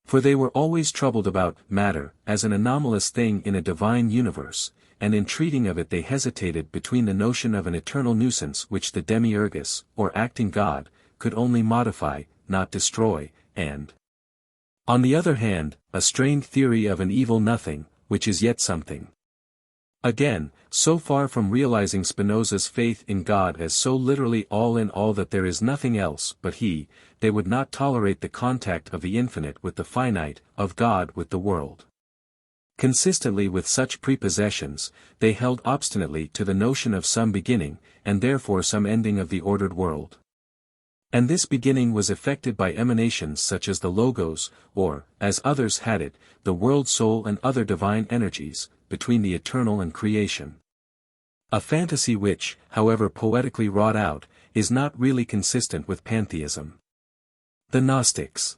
For they were always troubled about matter as an anomalous thing in a divine universe, and in treating of it they hesitated between the notion of an eternal nuisance which the demiurgus, or acting God, could only modify, not destroy, and, on the other hand, a strained theory of an evil nothing, which is yet something. Again, so far from realizing Spinoza's faith in God as so literally all in all that there is nothing else but He, they would not tolerate the contact of the infinite with the finite, of God with the world. Consistently with such prepossessions, they held obstinately to the notion of some beginning, and therefore some ending of the ordered world. And this beginning was effected by emanations such as the Logos, or, as others had it, the world soul and other divine energies, between the eternal and creation. A fantasy which, however poetically wrought out, is not really consistent with pantheism. The Gnostics.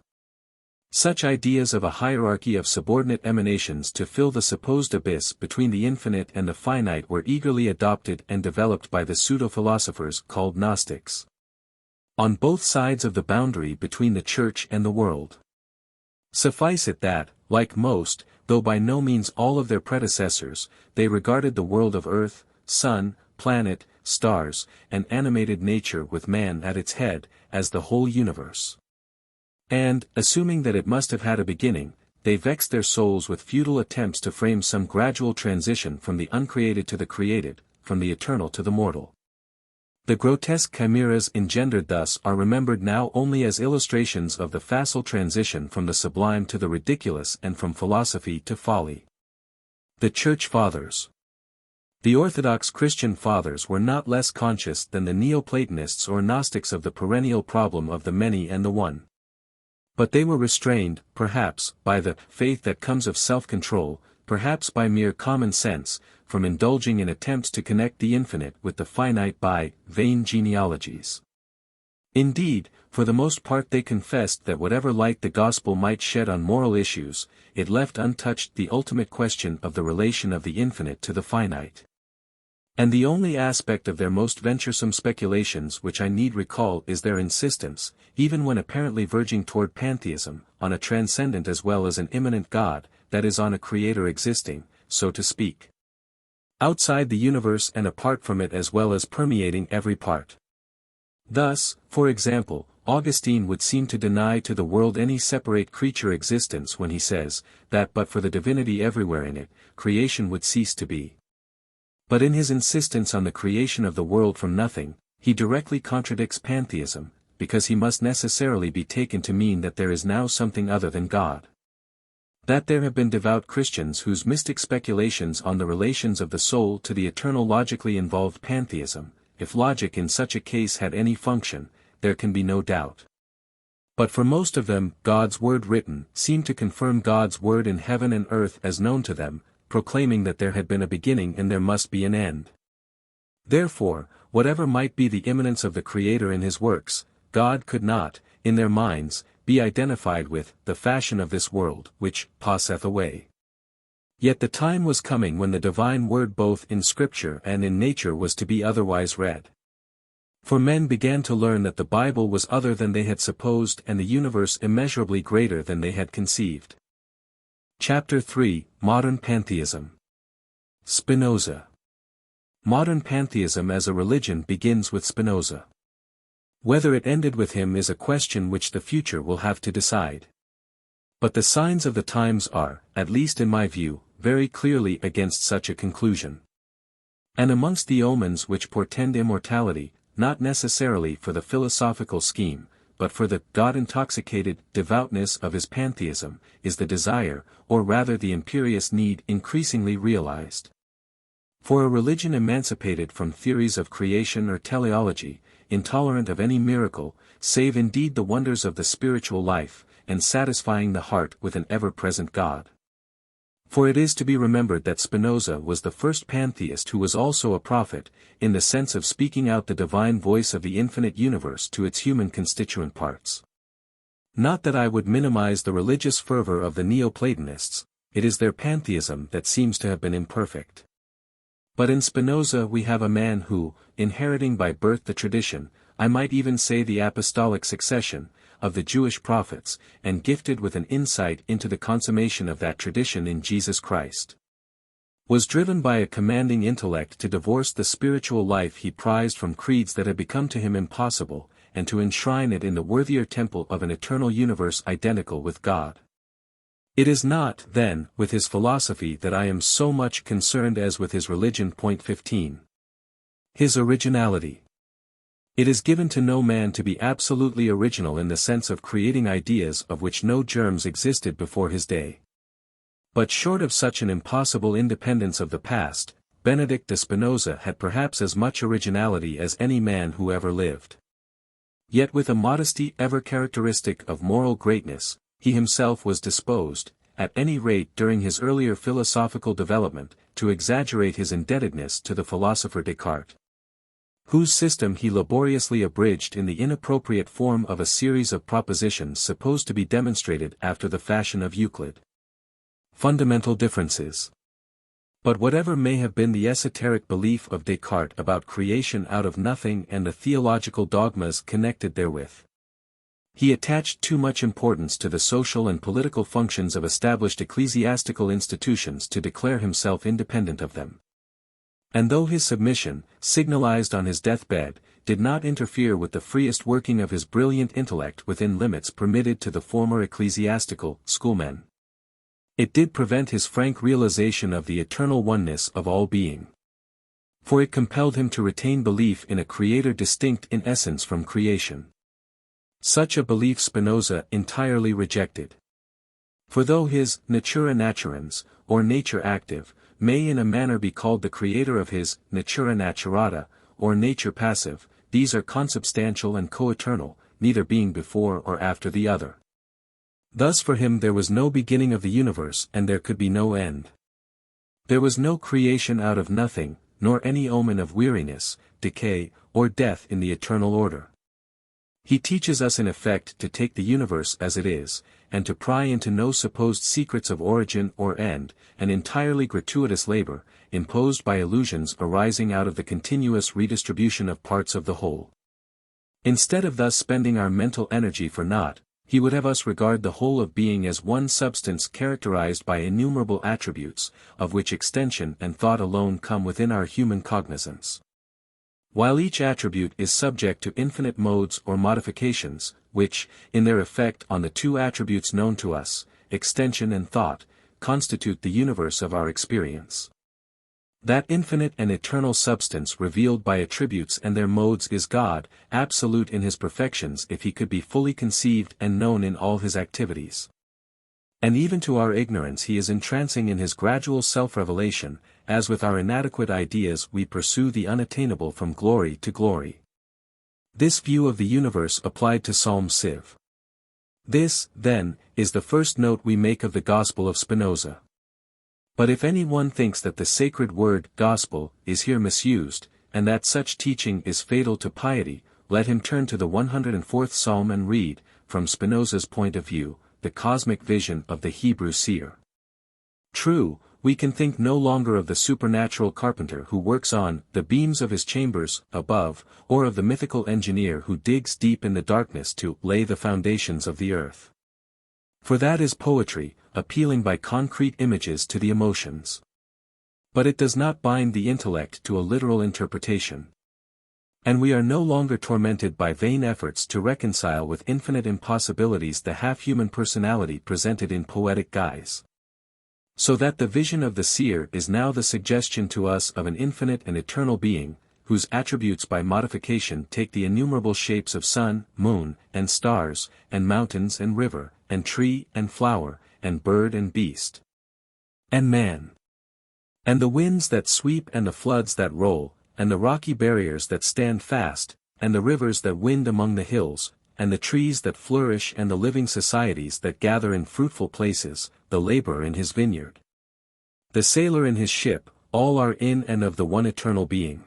Such ideas of a hierarchy of subordinate emanations to fill the supposed abyss between the infinite and the finite were eagerly adopted and developed by the pseudo-philosophers called Gnostics, on both sides of the boundary between the Church and the world. Suffice it that, like most, though by no means all of their predecessors, they regarded the world of earth, sun, planet, stars, and animated nature with man at its head, as the whole universe. And, assuming that it must have had a beginning, they vexed their souls with futile attempts to frame some gradual transition from the uncreated to the created, from the eternal to the mortal. The grotesque chimeras engendered thus are remembered now only as illustrations of the facile transition from the sublime to the ridiculous and from philosophy to folly. The Church Fathers. The Orthodox Christian Fathers were not less conscious than the Neoplatonists or Gnostics of the perennial problem of the many and the one. But they were restrained, perhaps, by the faith that comes of self-control, perhaps by mere common sense, from indulging in attempts to connect the infinite with the finite by vain genealogies. Indeed, for the most part they confessed that whatever light the gospel might shed on moral issues, it left untouched the ultimate question of the relation of the infinite to the finite. And the only aspect of their most venturesome speculations which I need recall is their insistence, even when apparently verging toward pantheism, on a transcendent as well as an immanent God, that is on a creator existing, so to speak, outside the universe and apart from it as well as permeating every part. Thus, for example, Augustine would seem to deny to the world any separate creature existence when he says, that but for the divinity everywhere in it, creation would cease to be. But in his insistence on the creation of the world from nothing, he directly contradicts pantheism, because he must necessarily be taken to mean that there is now something other than God. That there have been devout Christians whose mystic speculations on the relations of the soul to the eternal logically involved pantheism, if logic in such a case had any function, there can be no doubt. But for most of them, God's word written seemed to confirm God's word in heaven and earth as known to them, proclaiming that there had been a beginning and there must be an end. Therefore, whatever might be the immanence of the Creator in his works, God could not, in their minds, be identified with the fashion of this world, which passeth away. Yet the time was coming when the divine word both in Scripture and in nature was to be otherwise read. For men began to learn that the Bible was other than they had supposed and the universe immeasurably greater than they had conceived. Chapter 3, Modern Pantheism. Spinoza. Modern pantheism as a religion begins with Spinoza. Whether it ended with him is a question which the future will have to decide. But the signs of the times are, at least in my view, very clearly against such a conclusion. And amongst the omens which portend immortality, not necessarily for the philosophical scheme, but for the God-intoxicated devoutness of his pantheism, is the desire, or rather the imperious need increasingly realized. For a religion emancipated from theories of creation or teleology, intolerant of any miracle, save indeed the wonders of the spiritual life, and satisfying the heart with an ever-present God. For it is to be remembered that Spinoza was the first pantheist who was also a prophet, in the sense of speaking out the divine voice of the infinite universe to its human constituent parts. Not that I would minimize the religious fervor of the Neoplatonists, it is their pantheism that seems to have been imperfect. But in Spinoza we have a man who, inheriting by birth the tradition, I might even say the apostolic succession, of the Jewish prophets, and gifted with an insight into the consummation of that tradition in Jesus Christ, was driven by a commanding intellect to divorce the spiritual life he prized from creeds that had become to him impossible, and to enshrine it in the worthier temple of an eternal universe identical with God. It is not, then, with his philosophy that I am so much concerned as with his religion. Point 15. His originality. It is given to no man to be absolutely original in the sense of creating ideas of which no germs existed before his day. But short of such an impossible independence of the past, Benedict de Spinoza had perhaps as much originality as any man who ever lived. Yet with a modesty ever characteristic of moral greatness, he himself was disposed, at any rate during his earlier philosophical development, to exaggerate his indebtedness to the philosopher Descartes, whose system he laboriously abridged in the inappropriate form of a series of propositions supposed to be demonstrated after the fashion of Euclid. Fundamental differences. But whatever may have been the esoteric belief of Descartes about creation out of nothing and the theological dogmas connected therewith, He attached too much importance to the social and political functions of established ecclesiastical institutions to declare himself independent of them. And though his submission, signalized on his deathbed, did not interfere with the freest working of his brilliant intellect within limits permitted to the former ecclesiastical schoolmen, it did prevent his frank realization of the eternal oneness of all being. For it compelled him to retain belief in a creator distinct in essence from creation. Such a belief Spinoza entirely rejected. For though his natura naturans, or nature active, may in a manner be called the creator of his natura naturata, or nature passive, these are consubstantial and coeternal, neither being before or after the other. Thus for him there was no beginning of the universe and there could be no end. There was no creation out of nothing, nor any omen of weariness, decay, or death in the eternal order. He teaches us in effect to take the universe as it is, and to pry into no supposed secrets of origin or end, an entirely gratuitous labor, imposed by illusions arising out of the continuous redistribution of parts of the whole. Instead of thus spending our mental energy for naught, he would have us regard the whole of being as one substance characterized by innumerable attributes, of which extension and thought alone come within our human cognizance. While each attribute is subject to infinite modes or modifications, which, in their effect on the two attributes known to us, extension and thought, constitute the universe of our experience. That infinite and eternal substance revealed by attributes and their modes is God, absolute in his perfections if he could be fully conceived and known in all his activities. And even to our ignorance he is entrancing in his gradual self-revelation, as with our inadequate ideas we pursue the unattainable from glory to glory. This view of the universe applied to Psalm Civ. This, then, is the first note we make of the Gospel of Spinoza. But if any one thinks that the sacred word, gospel, is here misused, and that such teaching is fatal to piety, let him turn to the 104th Psalm and read, from Spinoza's point of view, the cosmic vision of the Hebrew seer. True, we can think no longer of the supernatural carpenter who works on the beams of his chambers above, or of the mythical engineer who digs deep in the darkness to lay the foundations of the earth. For that is poetry, appealing by concrete images to the emotions. But it does not bind the intellect to a literal interpretation. And we are no longer tormented by vain efforts to reconcile with infinite impossibilities the half-human personality presented in poetic guise. So that the vision of the seer is now the suggestion to us of an infinite and eternal being, whose attributes by modification take the innumerable shapes of sun, moon, and stars, and mountains and river, and tree and flower, and bird and beast, and man. And the winds that sweep and the floods that roll, and the rocky barriers that stand fast, and the rivers that wind among the hills, and the trees that flourish and the living societies that gather in fruitful places, the laborer in his vineyard, the sailor in his ship, all are in and of the one eternal being.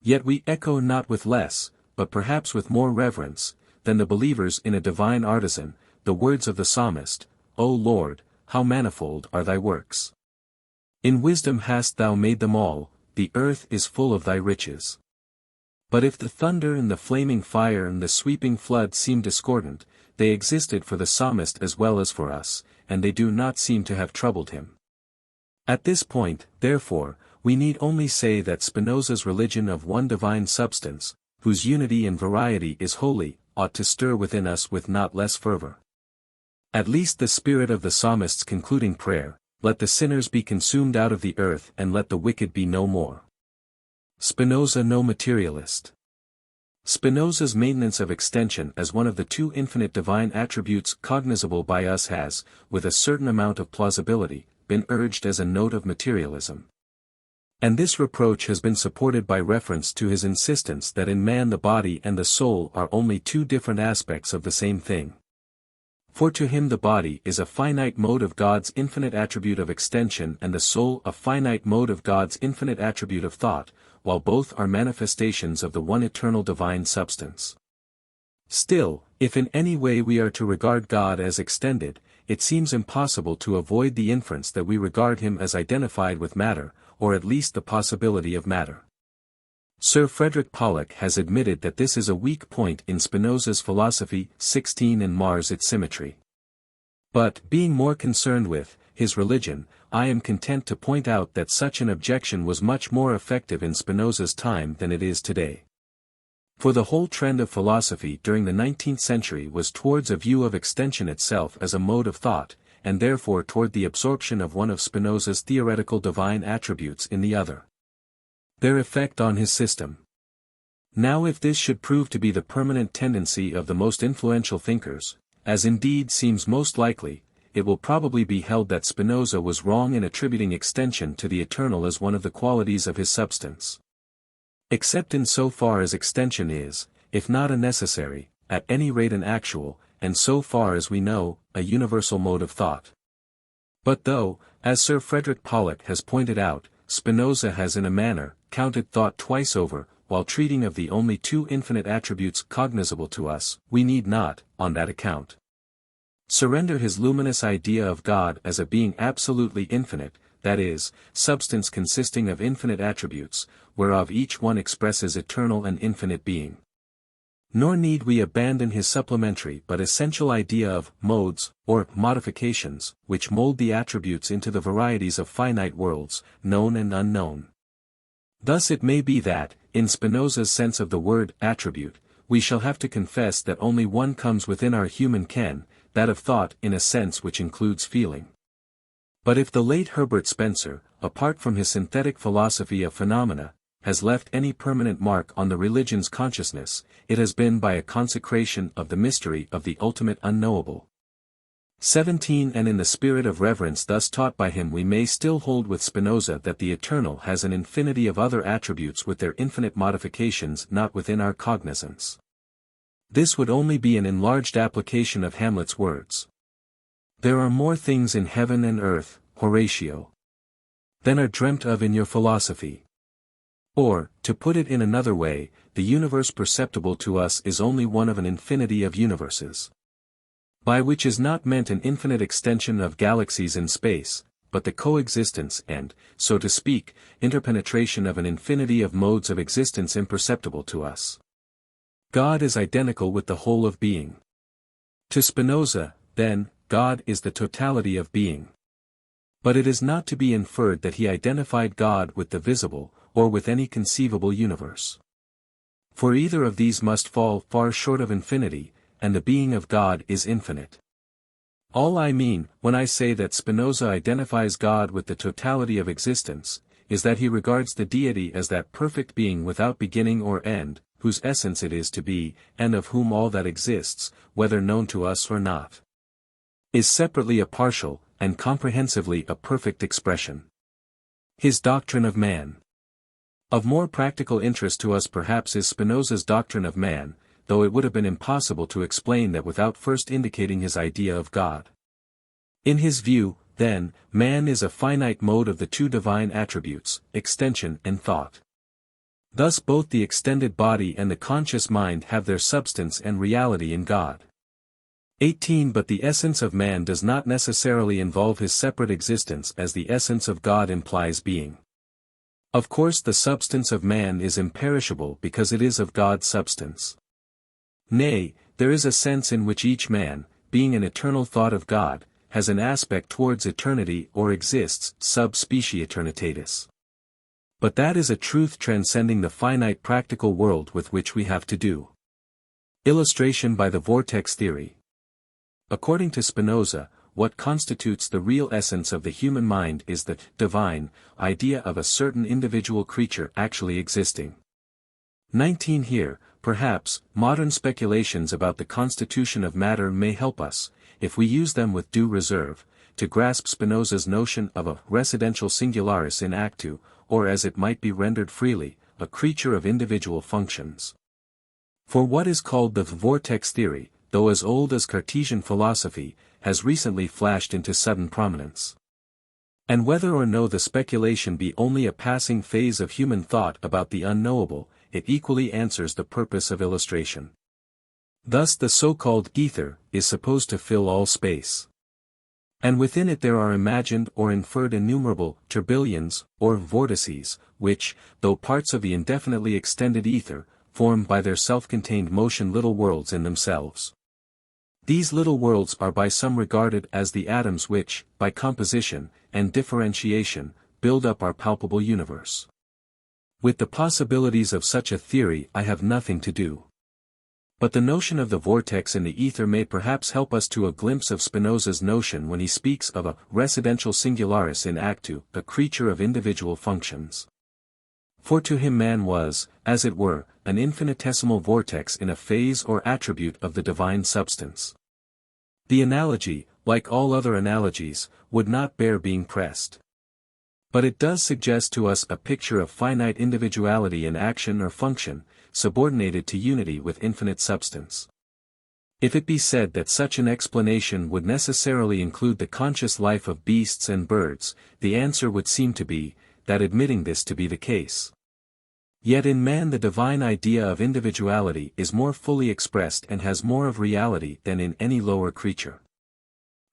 Yet we echo not with less, but perhaps with more reverence, than the believers in a divine artisan, the words of the psalmist, O Lord, how manifold are thy works! In wisdom hast thou made them all, the earth is full of thy riches. But if the thunder and the flaming fire and the sweeping flood seem discordant, they existed for the psalmist as well as for us, and they do not seem to have troubled him. At this point, therefore, we need only say that Spinoza's religion of one divine substance, whose unity and variety is holy, ought to stir within us with not less fervor. At least the spirit of the psalmist's concluding prayer, let the sinners be consumed out of the earth and let the wicked be no more. Spinoza no materialist. Spinoza's maintenance of extension as one of the two infinite divine attributes cognizable by us has, with a certain amount of plausibility, been urged as a note of materialism. And this reproach has been supported by reference to his insistence that in man the body and the soul are only two different aspects of the same thing. For to him the body is a finite mode of God's infinite attribute of extension and the soul a finite mode of God's infinite attribute of thought, while both are manifestations of the one eternal divine substance. Still, if in any way we are to regard God as extended, it seems impossible to avoid the inference that we regard him as identified with matter, or at least the possibility of matter. Sir Frederick Pollock has admitted that this is a weak point in Spinoza's philosophy. 16 and mars its symmetry. But, being more concerned with his religion, I am content to point out that such an objection was much more effective in Spinoza's time than it is today. For the whole trend of philosophy during the 19th century was towards a view of extension itself as a mode of thought, and therefore toward the absorption of one of Spinoza's theoretical divine attributes in the other. Their effect on his system. Now if this should prove to be the permanent tendency of the most influential thinkers, as indeed seems most likely, it will probably be held that Spinoza was wrong in attributing extension to the eternal as one of the qualities of his substance. Except in so far as extension is, if not a necessary, at any rate an actual, and so far as we know, a universal mode of thought. But though, as Sir Frederick Pollock has pointed out, Spinoza has in a manner counted thought twice over, while treating of the only two infinite attributes cognizable to us, we need not, on that account, surrender his luminous idea of God as a being absolutely infinite, that is, substance consisting of infinite attributes, whereof each one expresses eternal and infinite being. Nor need we abandon his supplementary but essential idea of modes, or modifications, which mold the attributes into the varieties of finite worlds, known and unknown. Thus it may be that, in Spinoza's sense of the word attribute, we shall have to confess that only one comes within our human ken, that of thought in a sense which includes feeling. But if the late Herbert Spencer, apart from his synthetic philosophy of phenomena, has left any permanent mark on the religion's consciousness, it has been by a consecration of the mystery of the ultimate unknowable. 17 And in the spirit of reverence thus taught by him we may still hold with Spinoza that the eternal has an infinity of other attributes with their infinite modifications not within our cognizance. This would only be an enlarged application of Hamlet's words. There are more things in heaven and earth, Horatio, than are dreamt of in your philosophy. Or, to put it in another way, the universe perceptible to us is only one of an infinity of universes. By which is not meant an infinite extension of galaxies in space, but the coexistence and, so to speak, interpenetration of an infinity of modes of existence imperceptible to us. God is identical with the whole of being. To Spinoza, then, God is the totality of being. But it is not to be inferred that he identified God with the visible, or with any conceivable universe. For either of these must fall far short of infinity, and the being of God is infinite. All I mean, when I say that Spinoza identifies God with the totality of existence, is that he regards the deity as that perfect being without beginning or end, whose essence it is to be, and of whom all that exists, whether known to us or not, is separately a partial, and comprehensively a perfect expression. His doctrine of man. Of more practical interest to us perhaps is Spinoza's doctrine of man, though it would have been impossible to explain that without first indicating his idea of God. In his view, then, man is a finite mode of the two divine attributes, extension and thought. Thus both the extended body and the conscious mind have their substance and reality in God. 18 But the essence of man does not necessarily involve his separate existence as the essence of God implies being. Of course the substance of man is imperishable because it is of God's substance. Nay, there is a sense in which each man, being an eternal thought of God, has an aspect towards eternity or exists sub specie eternitatis. But that is a truth transcending the finite practical world with which we have to do. Illustration by the vortex theory. According to Spinoza, what constitutes the real essence of the human mind is the divine idea of a certain individual creature actually existing. 19 Here, perhaps, modern speculations about the constitution of matter may help us, if we use them with due reserve, to grasp Spinoza's notion of a residential singularis in actu, or as it might be rendered freely, a creature of individual functions. For what is called the vortex theory, though as old as Cartesian philosophy, has recently flashed into sudden prominence. And whether or no the speculation be only a passing phase of human thought about the unknowable, it equally answers the purpose of illustration. Thus the so-called ether is supposed to fill all space. And within it there are imagined or inferred innumerable tourbillons, or vortices, which, though parts of the indefinitely extended ether, form by their self-contained motion little worlds in themselves. These little worlds are by some regarded as the atoms which, by composition, and differentiation, build up our palpable universe. With the possibilities of such a theory I have nothing to do. But the notion of the vortex in the ether may perhaps help us to a glimpse of Spinoza's notion when he speaks of a residential singularis in actu, a creature of individual functions. For to him man was, as it were, an infinitesimal vortex in a phase or attribute of the divine substance. The analogy, like all other analogies, would not bear being pressed. But it does suggest to us a picture of finite individuality in action or function, subordinated to unity with infinite substance. If it be said that such an explanation would necessarily include the conscious life of beasts and birds, the answer would seem to be, that admitting this to be the case. Yet in man the divine idea of individuality is more fully expressed and has more of reality than in any lower creature.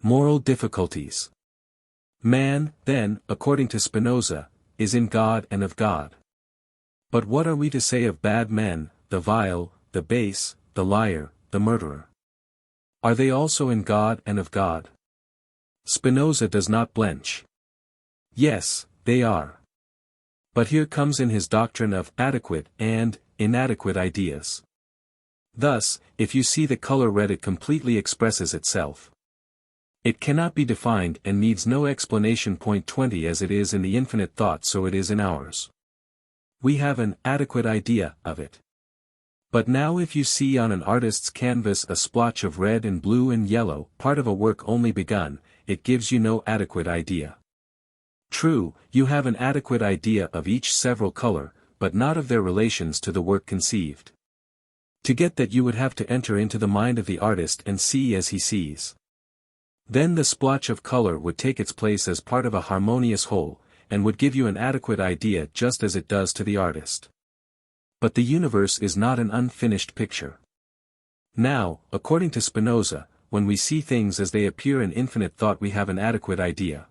Moral difficulties. Man, then, according to Spinoza, is in God and of God. But what are we to say of bad men, the vile, the base, the liar, the murderer? Are they also in God and of God? Spinoza does not blench. Yes, they are. But here comes in his doctrine of adequate and inadequate ideas. Thus, if you see the color red, it completely expresses itself. It cannot be defined and needs no explanation. Point 20. As it is in the infinite thought, so it is in ours. We have an adequate idea of it. But now if you see on an artist's canvas a splotch of red and blue and yellow, part of a work only begun, it gives you no adequate idea. True, you have an adequate idea of each several color, but not of their relations to the work conceived. To get that you would have to enter into the mind of the artist and see as he sees. Then the splotch of color would take its place as part of a harmonious whole, and would give you an adequate idea just as it does to the artist. But the universe is not an unfinished picture. Now, according to Spinoza, when we see things as they appear in infinite thought, we have an adequate idea.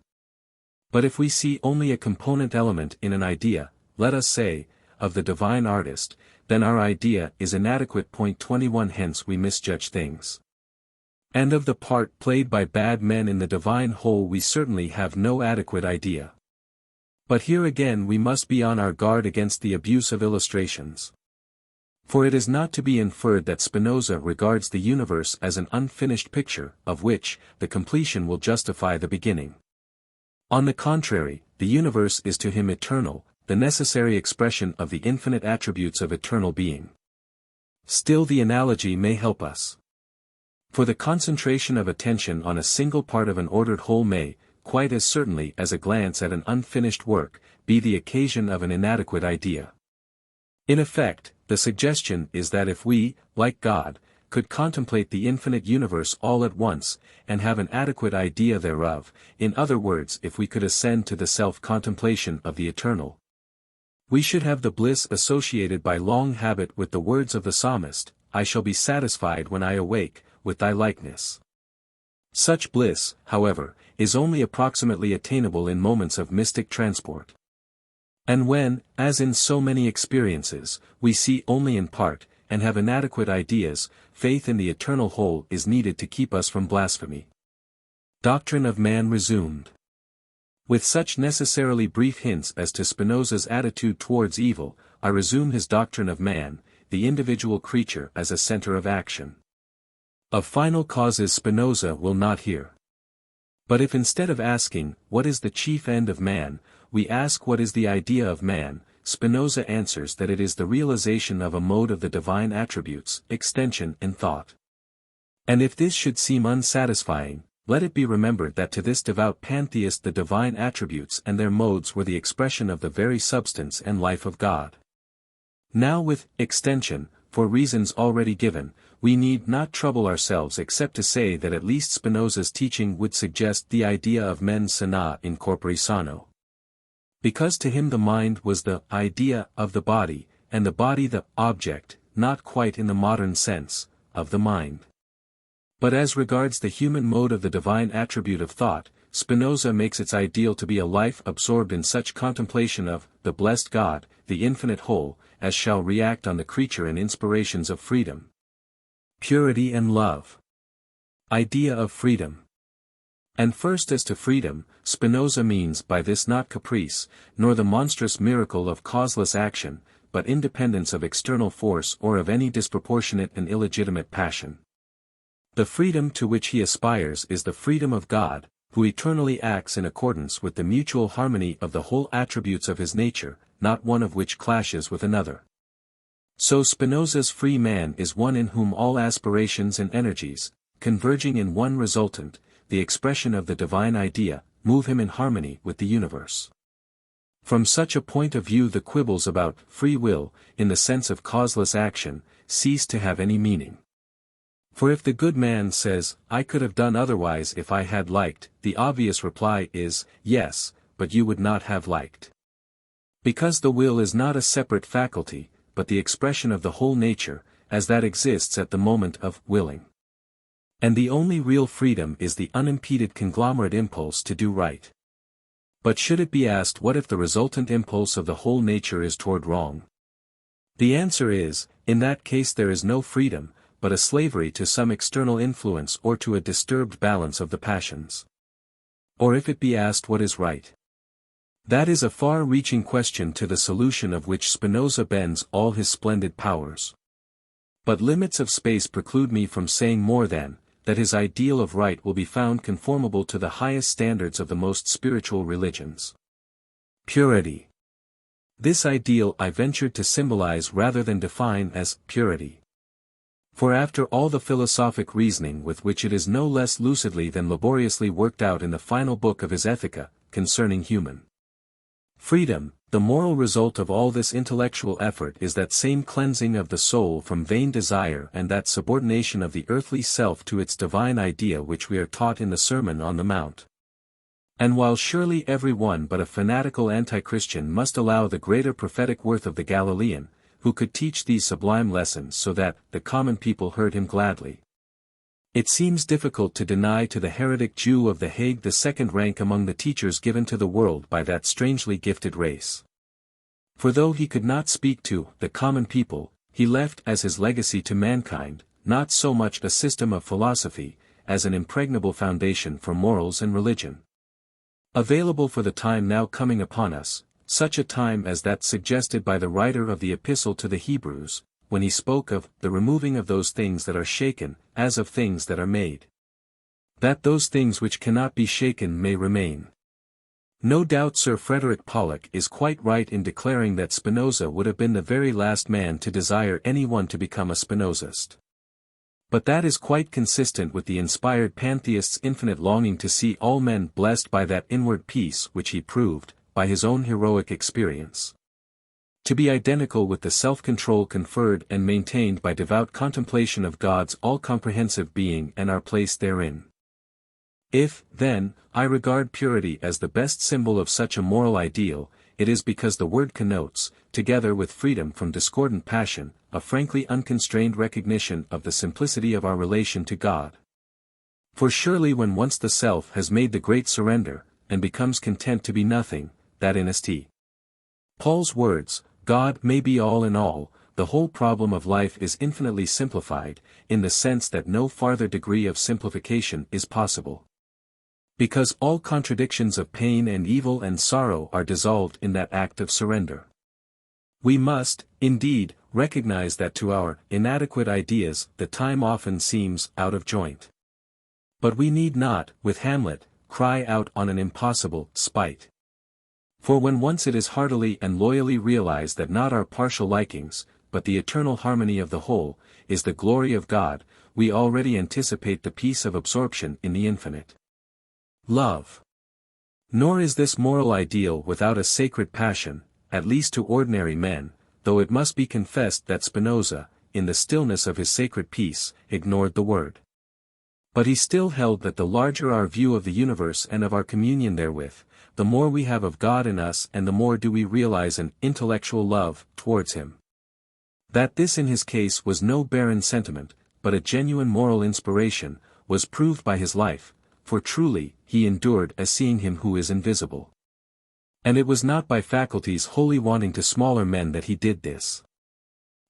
But if we see only a component element in an idea, let us say, of the divine artist, then our idea is inadequate. Point 21. Hence we misjudge things. And of the part played by bad men in the divine whole we certainly have no adequate idea. But here again we must be on our guard against the abuse of illustrations. For it is not to be inferred that Spinoza regards the universe as an unfinished picture, of which, the completion will justify the beginning. On the contrary, the universe is to him eternal, the necessary expression of the infinite attributes of eternal being. Still the analogy may help us. For the concentration of attention on a single part of an ordered whole may, quite as certainly as a glance at an unfinished work, be the occasion of an inadequate idea. In effect, the suggestion is that if we, like God, could contemplate the infinite universe all at once, and have an adequate idea thereof, in other words, if we could ascend to the self-contemplation of the eternal, we should have the bliss associated by long habit with the words of the psalmist, I shall be satisfied when I awake, with thy likeness. Such bliss, however, is only approximately attainable in moments of mystic transport. And when, as in so many experiences, we see only in part, and have inadequate ideas, faith in the eternal whole is needed to keep us from blasphemy. Doctrine of Man resumed. With such necessarily brief hints as to Spinoza's attitude towards evil, I resume his doctrine of man, the individual creature as a center of action. Of final causes Spinoza will not hear. But if instead of asking, what is the chief end of man, we ask what is the idea of man, Spinoza answers that it is the realization of a mode of the divine attributes, extension and thought. And if this should seem unsatisfying, let it be remembered that to this devout pantheist the divine attributes and their modes were the expression of the very substance and life of God. Now with extension, for reasons already given, we need not trouble ourselves except to say that at least Spinoza's teaching would suggest the idea of mens sana in corpore sano. Because to him the mind was the idea of the body, and the body the object, not quite in the modern sense, of the mind. But as regards the human mode of the divine attribute of thought, Spinoza makes its ideal to be a life absorbed in such contemplation of the blessed God, the infinite whole, as shall react on the creature in inspirations of freedom, purity and love. Idea of freedom. And first as to freedom, Spinoza means by this not caprice, nor the monstrous miracle of causeless action, but independence of external force or of any disproportionate and illegitimate passion. The freedom to which he aspires is the freedom of God, who eternally acts in accordance with the mutual harmony of the whole attributes of his nature, not one of which clashes with another. So Spinoza's free man is one in whom all aspirations and energies, converging in one resultant, the expression of the divine idea, move him in harmony with the universe. From such a point of view the quibbles about free will, in the sense of causeless action, cease to have any meaning. For if the good man says, I could have done otherwise if I had liked, the obvious reply is, yes, but you would not have liked. Because the will is not a separate faculty, but the expression of the whole nature, as that exists at the moment of willing. And the only real freedom is the unimpeded conglomerate impulse to do right. But should it be asked what if the resultant impulse of the whole nature is toward wrong? The answer is, in that case there is no freedom, but a slavery to some external influence or to a disturbed balance of the passions. Or if it be asked what is right? That is a far-reaching question to the solution of which Spinoza bends all his splendid powers. But limits of space preclude me from saying more than that his ideal of right will be found conformable to the highest standards of the most spiritual religions. Purity. This ideal I ventured to symbolize rather than define as purity. For after all the philosophic reasoning with which it is no less lucidly than laboriously worked out in the final book of his Ethica, concerning human freedom, the moral result of all this intellectual effort is that same cleansing of the soul from vain desire and that subordination of the earthly self to its divine idea which we are taught in the Sermon on the Mount. And while surely every one but a fanatical anti-Christian must allow the greater prophetic worth of the Galilean, who could teach these sublime lessons so that the common people heard him gladly, it seems difficult to deny to the heretic Jew of the Hague the second rank among the teachers given to the world by that strangely gifted race. For though he could not speak to the common people, he left as his legacy to mankind, not so much a system of philosophy, as an impregnable foundation for morals and religion. Available for the time now coming upon us, such a time as that suggested by the writer of the Epistle to the Hebrews, when he spoke of the removing of those things that are shaken, as of things that are made, that those things which cannot be shaken may remain. No doubt Sir Frederick Pollock is quite right in declaring that Spinoza would have been the very last man to desire anyone to become a Spinozist. But that is quite consistent with the inspired pantheist's infinite longing to see all men blessed by that inward peace which he proved, by his own heroic experience, to be identical with the self-control conferred and maintained by devout contemplation of God's all-comprehensive being and our place therein. If, then, I regard purity as the best symbol of such a moral ideal, it is because the word connotes, together with freedom from discordant passion, a frankly unconstrained recognition of the simplicity of our relation to God. For surely when once the self has made the great surrender, and becomes content to be nothing, that in St. Paul's words, God may be all in all, the whole problem of life is infinitely simplified, in the sense that no farther degree of simplification is possible. Because all contradictions of pain and evil and sorrow are dissolved in that act of surrender. We must, indeed, recognize that to our inadequate ideas the time often seems out of joint. But we need not, with Hamlet, cry out on an impossible spite. For when once it is heartily and loyally realized that not our partial likings, but the eternal harmony of the whole, is the glory of God, we already anticipate the peace of absorption in the infinite love. Nor is this moral ideal without a sacred passion, at least to ordinary men, though it must be confessed that Spinoza, in the stillness of his sacred peace, ignored the word. But he still held that the larger our view of the universe and of our communion therewith, the more we have of God in us and the more do we realize an intellectual love towards him. That this in his case was no barren sentiment, but a genuine moral inspiration, was proved by his life, for truly, he endured as seeing him who is invisible. And it was not by faculties wholly wanting to smaller men that he did this.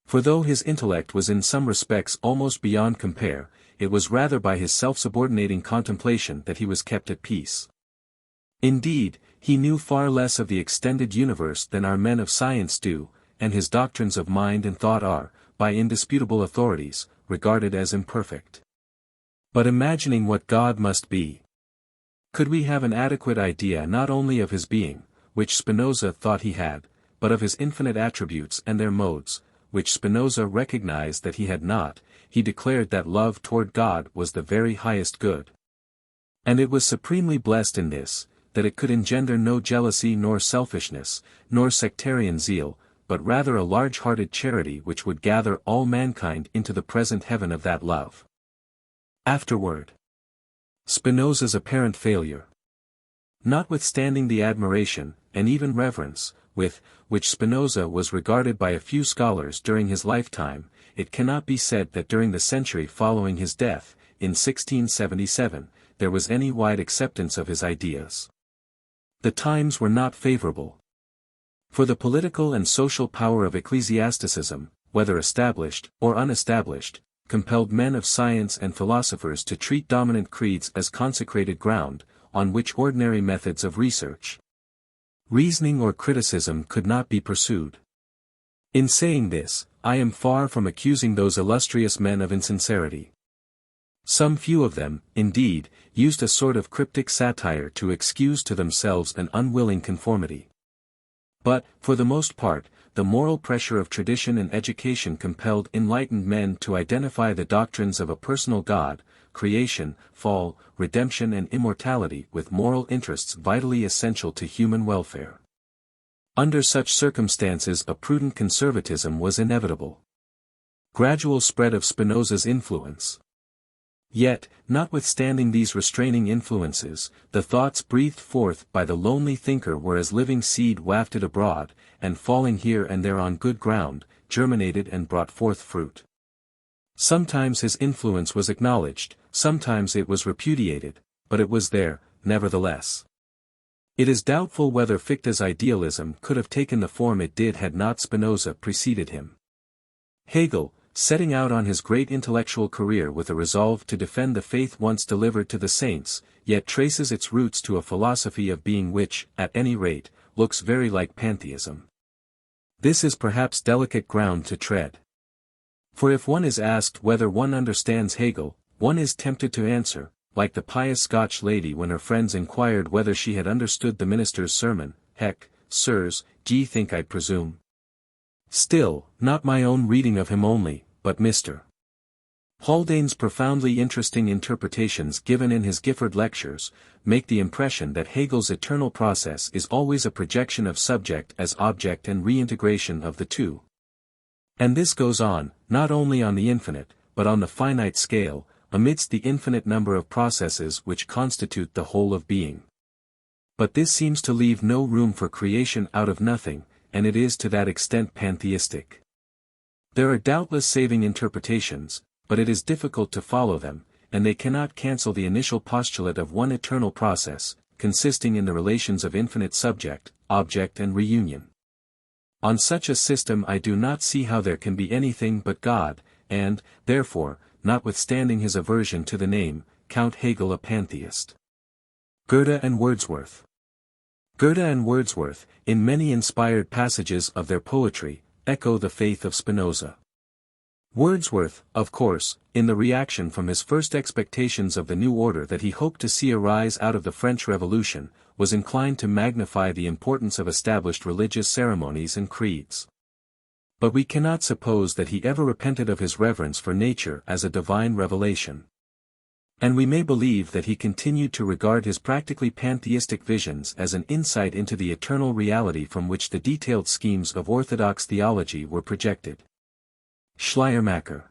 For though his intellect was in some respects almost beyond compare, it was rather by his self-subordinating contemplation that he was kept at peace. Indeed, he knew far less of the extended universe than our men of science do, and his doctrines of mind and thought are, by indisputable authorities, regarded as imperfect. But imagining what God must be, could we have an adequate idea not only of his being, which Spinoza thought he had, but of his infinite attributes and their modes, which Spinoza recognized that he had not, he declared that love toward God was the very highest good. And it was supremely blessed in this, that it could engender no jealousy nor selfishness, nor sectarian zeal, but rather a large-hearted charity which would gather all mankind into the present heaven of that love. Afterword. Spinoza's apparent failure. Notwithstanding the admiration, and even reverence, with which Spinoza was regarded by a few scholars during his lifetime, it cannot be said that during the century following his death, in 1677, there was any wide acceptance of his ideas. The times were not favorable. For the political and social power of ecclesiasticism, whether established or unestablished, compelled men of science and philosophers to treat dominant creeds as consecrated ground, on which ordinary methods of research, reasoning or criticism could not be pursued. In saying this, I am far from accusing those illustrious men of insincerity. Some few of them, indeed, used a sort of cryptic satire to excuse to themselves an unwilling conformity. But, for the most part, the moral pressure of tradition and education compelled enlightened men to identify the doctrines of a personal God, creation, fall, redemption and immortality with moral interests vitally essential to human welfare. Under such circumstances a prudent conservatism was inevitable. Gradual spread of Spinoza's influence. Yet, notwithstanding these restraining influences, the thoughts breathed forth by the lonely thinker were as living seed wafted abroad, and falling here and there on good ground, germinated and brought forth fruit. Sometimes his influence was acknowledged, sometimes it was repudiated, but it was there, nevertheless. It is doubtful whether Fichte's idealism could have taken the form it did had not Spinoza preceded him. Hegel, setting out on his great intellectual career with a resolve to defend the faith once delivered to the saints, yet traces its roots to a philosophy of being which, at any rate, looks very like pantheism. This is perhaps delicate ground to tread. For if one is asked whether one understands Hegel, one is tempted to answer, like the pious Scotch lady when her friends inquired whether she had understood the minister's sermon, "Heck, sirs, d'ye think I presume? Still, not my own reading of him only, but Mr. Haldane's profoundly interesting interpretations given in his Gifford lectures, make the impression that Hegel's eternal process is always a projection of subject as object and reintegration of the two. And this goes on, not only on the infinite, but on the finite scale, amidst the infinite number of processes which constitute the whole of being. But this seems to leave no room for creation out of nothing, and it is to that extent pantheistic. There are doubtless saving interpretations, but it is difficult to follow them, and they cannot cancel the initial postulate of one eternal process, consisting in the relations of infinite subject, object and reunion. On such a system I do not see how there can be anything but God, and, therefore, notwithstanding his aversion to the name, count Hegel a pantheist. Goethe and Wordsworth. Goethe and Wordsworth, in many inspired passages of their poetry, echo the faith of Spinoza. Wordsworth, of course, in the reaction from his first expectations of the new order that he hoped to see arise out of the French Revolution, was inclined to magnify the importance of established religious ceremonies and creeds. But we cannot suppose that he ever repented of his reverence for nature as a divine revelation. And we may believe that he continued to regard his practically pantheistic visions as an insight into the eternal reality from which the detailed schemes of orthodox theology were projected. Schleiermacher.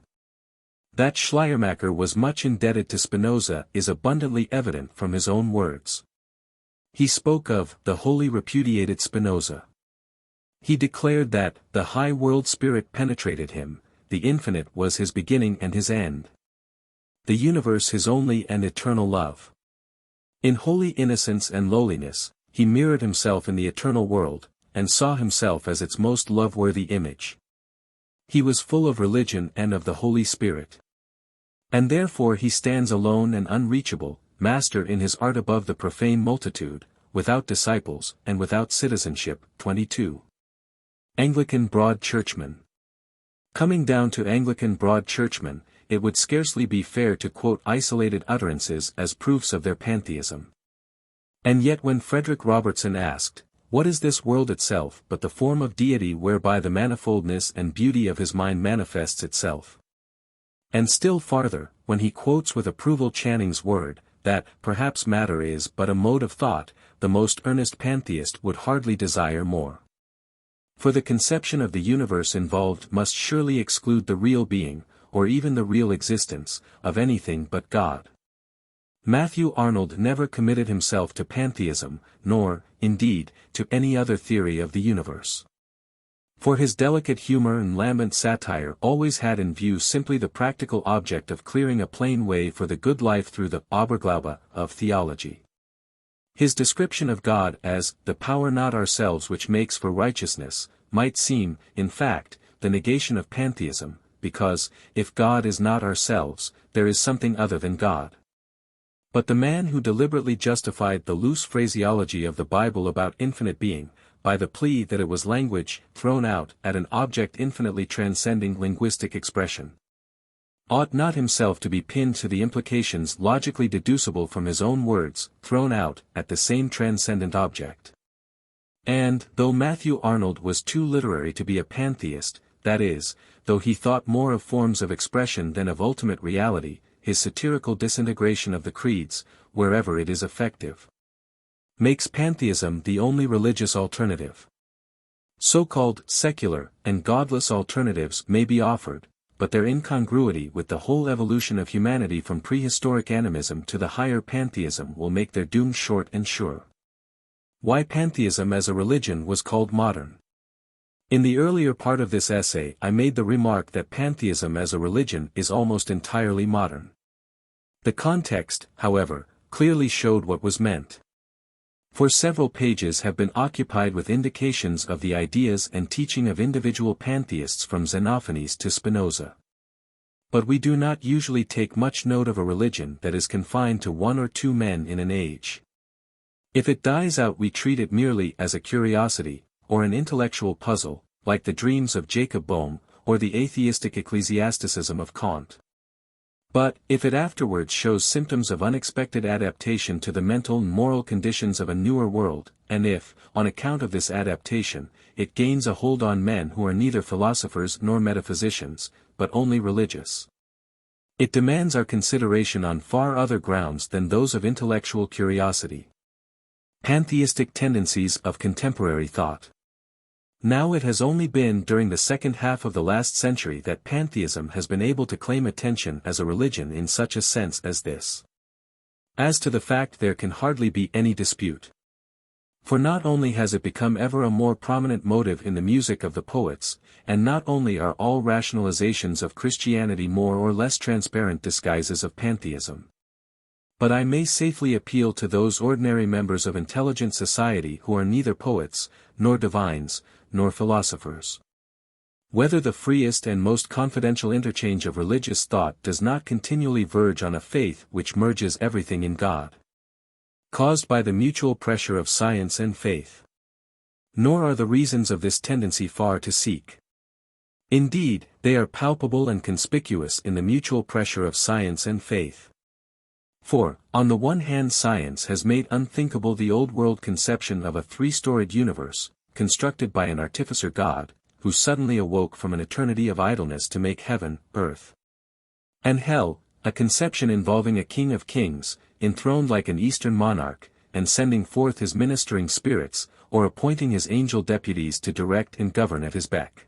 That Schleiermacher was much indebted to Spinoza is abundantly evident from his own words. He spoke of the wholly repudiated Spinoza. He declared that the high world spirit penetrated him, the infinite was his beginning and his end. the universe his only and eternal love. In holy innocence and lowliness, he mirrored himself in the eternal world, and saw himself as its most love-worthy image. He was full of religion and of the Holy Spirit. And therefore he stands alone and unreachable, master in his art above the profane multitude, without disciples and without citizenship. 22. Anglican Broad Churchman. Coming down to Anglican Broad Churchmen, it would scarcely be fair to quote isolated utterances as proofs of their pantheism. And yet when Frederick Robertson asked, "What is this world itself but the form of deity whereby the manifoldness and beauty of his mind manifests itself?" And still farther, when he quotes with approval Channing's word, that perhaps matter is but a mode of thought, the most earnest pantheist would hardly desire more. For the conception of the universe involved must surely exclude the real being, or even the real existence, of anything but God. Matthew Arnold never committed himself to pantheism, nor, indeed, to any other theory of the universe. For his delicate humor and lambent satire always had in view simply the practical object of clearing a plain way for the good life through the Aberglaube of theology. His description of God as the power not ourselves which makes for righteousness, might seem, in fact, the negation of pantheism, because, if God is not ourselves, there is something other than God. But the man who deliberately justified the loose phraseology of the Bible about infinite being, by the plea that it was language thrown out at an object infinitely transcending linguistic expression, ought not himself to be pinned to the implications logically deducible from his own words, thrown out at the same transcendent object. And, though Matthew Arnold was too literary to be a pantheist, that is, though he thought more of forms of expression than of ultimate reality, his satirical disintegration of the creeds, wherever it is effective, makes pantheism the only religious alternative. So-called secular and godless alternatives may be offered, but their incongruity with the whole evolution of humanity from prehistoric animism to the higher pantheism will make their doom short and sure. Why pantheism as a religion was called modern. In the earlier part of this essay I made the remark that pantheism as a religion is almost entirely modern. The context, however, clearly showed what was meant. For several pages have been occupied with indications of the ideas and teaching of individual pantheists from Xenophanes to Spinoza. But we do not usually take much note of a religion that is confined to one or two men in an age. If it dies out we treat it merely as a curiosity, or an intellectual puzzle, like the dreams of Jacob Boehme, or the atheistic ecclesiasticism of Kant. But, if it afterwards shows symptoms of unexpected adaptation to the mental and moral conditions of a newer world, and if, on account of this adaptation, it gains a hold on men who are neither philosophers nor metaphysicians, but only religious, it demands our consideration on far other grounds than those of intellectual curiosity. Pantheistic tendencies of contemporary thought. Now it has only been during the second half of the last century that pantheism has been able to claim attention as a religion in such a sense as this. As to the fact there can hardly be any dispute. For not only has it become ever a more prominent motive in the music of the poets, and not only are all rationalizations of Christianity more or less transparent disguises of pantheism, but I may safely appeal to those ordinary members of intelligent society who are neither poets, nor divines, nor philosophers. Whether the freest and most confidential interchange of religious thought does not continually verge on a faith which merges everything in God, caused by the mutual pressure of science and faith. Nor are the reasons of this tendency far to seek. Indeed, they are palpable and conspicuous in the mutual pressure of science and faith. For, on the one hand science has made unthinkable the old-world conception of a three-storied universe, constructed by an artificer God, who suddenly awoke from an eternity of idleness to make heaven, earth, and hell, a conception involving a king of kings, enthroned like an eastern monarch, and sending forth his ministering spirits, or appointing his angel deputies to direct and govern at his beck.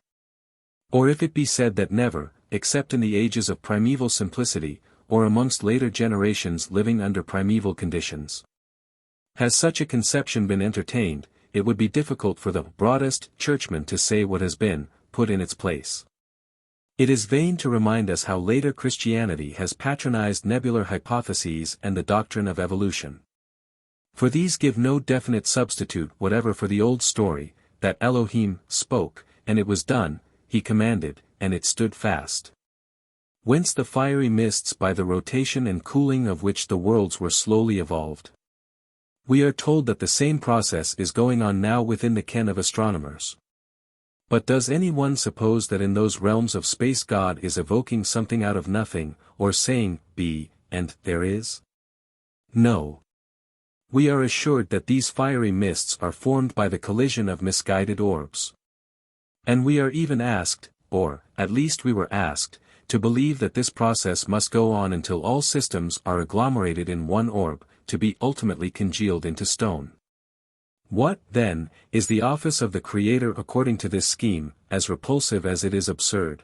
Or if it be said that never, except in the ages of primeval simplicity, or amongst later generations living under primeval conditions, has such a conception been entertained, it would be difficult for the broadest churchman to say what has been put in its place. It is vain to remind us how later Christianity has patronized nebular hypotheses and the doctrine of evolution. For these give no definite substitute whatever for the old story, that Elohim spoke, and it was done, he commanded, and it stood fast. Whence the fiery mists by the rotation and cooling of which the worlds were slowly evolved. We are told that the same process is going on now within the ken of astronomers. But does anyone suppose that in those realms of space God is evoking something out of nothing, or saying, be, and there is? No. We are assured that these fiery mists are formed by the collision of misguided orbs. And we are even asked, or, at least we were asked, to believe that this process must go on until all systems are agglomerated in one orb, to be ultimately congealed into stone. What, then, is the office of the Creator according to this scheme, as repulsive as it is absurd?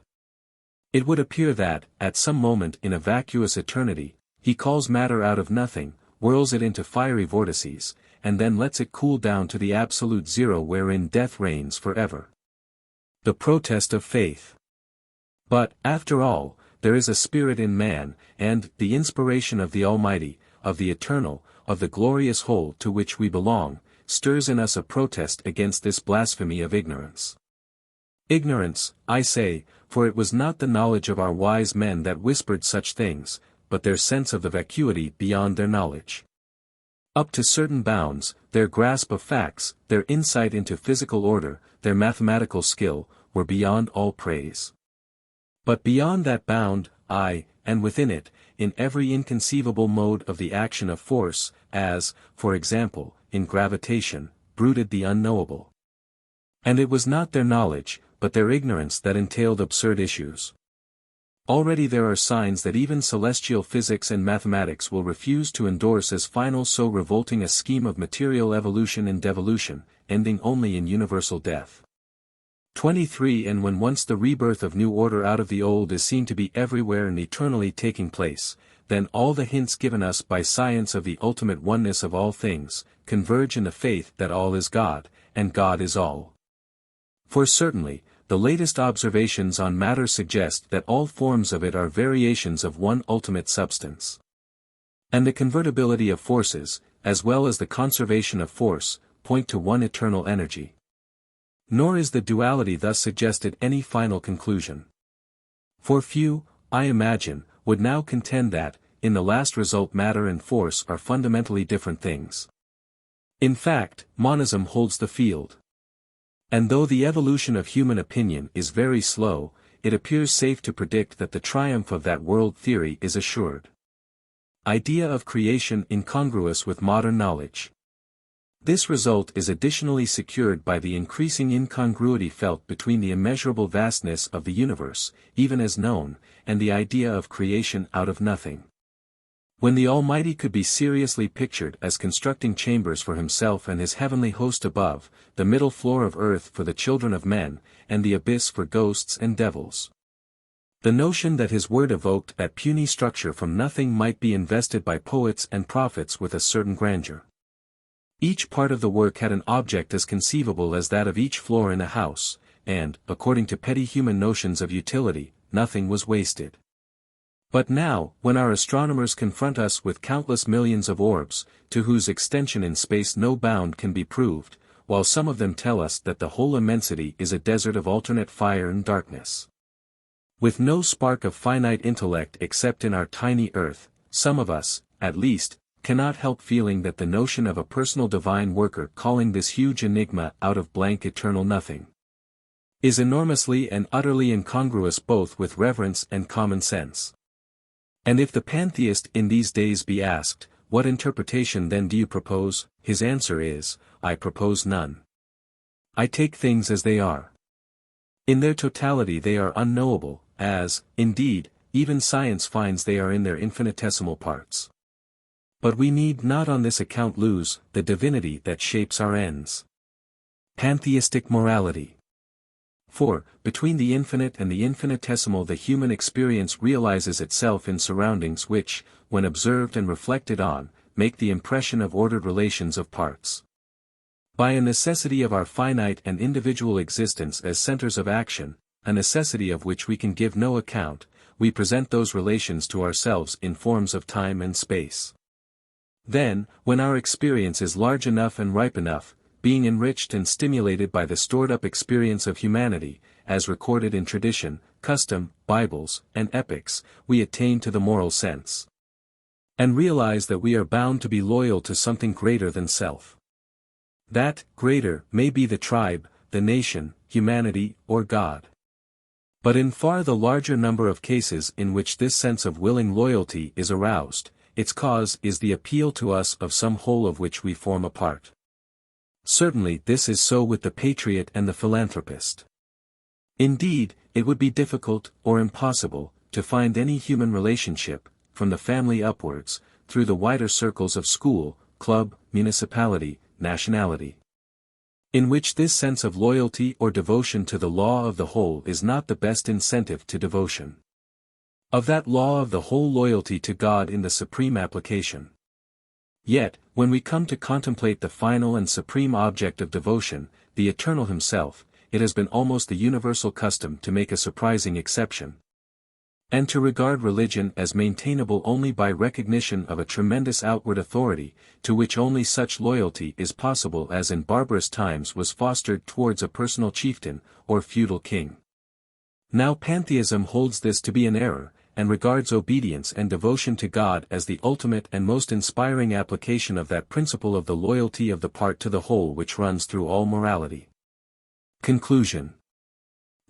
It would appear that, at some moment in a vacuous eternity, he calls matter out of nothing, whirls it into fiery vortices, and then lets it cool down to the absolute zero wherein death reigns forever. The protest of faith. But, after all, there is a spirit in man, and the inspiration of the Almighty, of the eternal, of the glorious whole to which we belong, stirs in us a protest against this blasphemy of ignorance. Ignorance, I say, for it was not the knowledge of our wise men that whispered such things, but their sense of the vacuity beyond their knowledge. Up to certain bounds, their grasp of facts, their insight into physical order, their mathematical skill, were beyond all praise. But beyond that bound, and within it, in every inconceivable mode of the action of force, as, for example, in gravitation, brooded the unknowable. And it was not their knowledge, but their ignorance that entailed absurd issues. Already there are signs that even celestial physics and mathematics will refuse to endorse as final so revolting a scheme of material evolution and devolution, ending only in universal death. 23 And when once the rebirth of new order out of the old is seen to be everywhere and eternally taking place, then all the hints given us by science of the ultimate oneness of all things, converge in the faith that all is God, and God is all. For certainly, the latest observations on matter suggest that all forms of it are variations of one ultimate substance. And the convertibility of forces, as well as the conservation of force, point to one eternal energy. Nor is the duality thus suggested any final conclusion. For few, I imagine, would now contend that, in the last result matter and force are fundamentally different things. In fact, monism holds the field. And though the evolution of human opinion is very slow, it appears safe to predict that the triumph of that world theory is assured. Idea of creation incongruous with modern knowledge. This result is additionally secured by the increasing incongruity felt between the immeasurable vastness of the universe, even as known, and the idea of creation out of nothing. When the Almighty could be seriously pictured as constructing chambers for himself and his heavenly host above, the middle floor of earth for the children of men, and the abyss for ghosts and devils. The notion that his word evoked that puny structure from nothing might be invested by poets and prophets with a certain grandeur. Each part of the work had an object as conceivable as that of each floor in a house, and, according to petty human notions of utility, nothing was wasted. But now, when our astronomers confront us with countless millions of orbs, to whose extension in space no bound can be proved, while some of them tell us that the whole immensity is a desert of alternate fire and darkness, with no spark of finite intellect except in our tiny earth, some of us, at least, cannot help feeling that the notion of a personal divine worker calling this huge enigma out of blank eternal nothing is enormously and utterly incongruous both with reverence and common sense. And if the pantheist in these days be asked, what interpretation then do you propose, his answer is, I propose none. I take things as they are. In their totality they are unknowable, as, indeed, even science finds they are in their infinitesimal parts. But we need not on this account lose the divinity that shapes our ends. Pantheistic morality. For, between the infinite and the infinitesimal the human experience realizes itself in surroundings which, when observed and reflected on, make the impression of ordered relations of parts. By a necessity of our finite and individual existence as centers of action, a necessity of which we can give no account, we present those relations to ourselves in forms of time and space. Then, when our experience is large enough and ripe enough, being enriched and stimulated by the stored-up experience of humanity, as recorded in tradition, custom, Bibles, and epics, we attain to the moral sense. And realize that we are bound to be loyal to something greater than self. That, greater, may be the tribe, the nation, humanity, or God. But in far the larger number of cases in which this sense of willing loyalty is aroused, its cause is the appeal to us of some whole of which we form a part. Certainly this is so with the patriot and the philanthropist. Indeed, it would be difficult, or impossible, to find any human relationship, from the family upwards, through the wider circles of school, club, municipality, nationality, in which this sense of loyalty or devotion to the law of the whole is not the best incentive to devotion. Of that law of the whole loyalty to God in the supreme application. Yet, when we come to contemplate the final and supreme object of devotion, the Eternal Himself, it has been almost the universal custom to make a surprising exception, and to regard religion as maintainable only by recognition of a tremendous outward authority, to which only such loyalty is possible as in barbarous times was fostered towards a personal chieftain, or feudal king. Now pantheism holds this to be an error, and regards obedience and devotion to God as the ultimate and most inspiring application of that principle of the loyalty of the part to the whole which runs through all morality. Conclusion.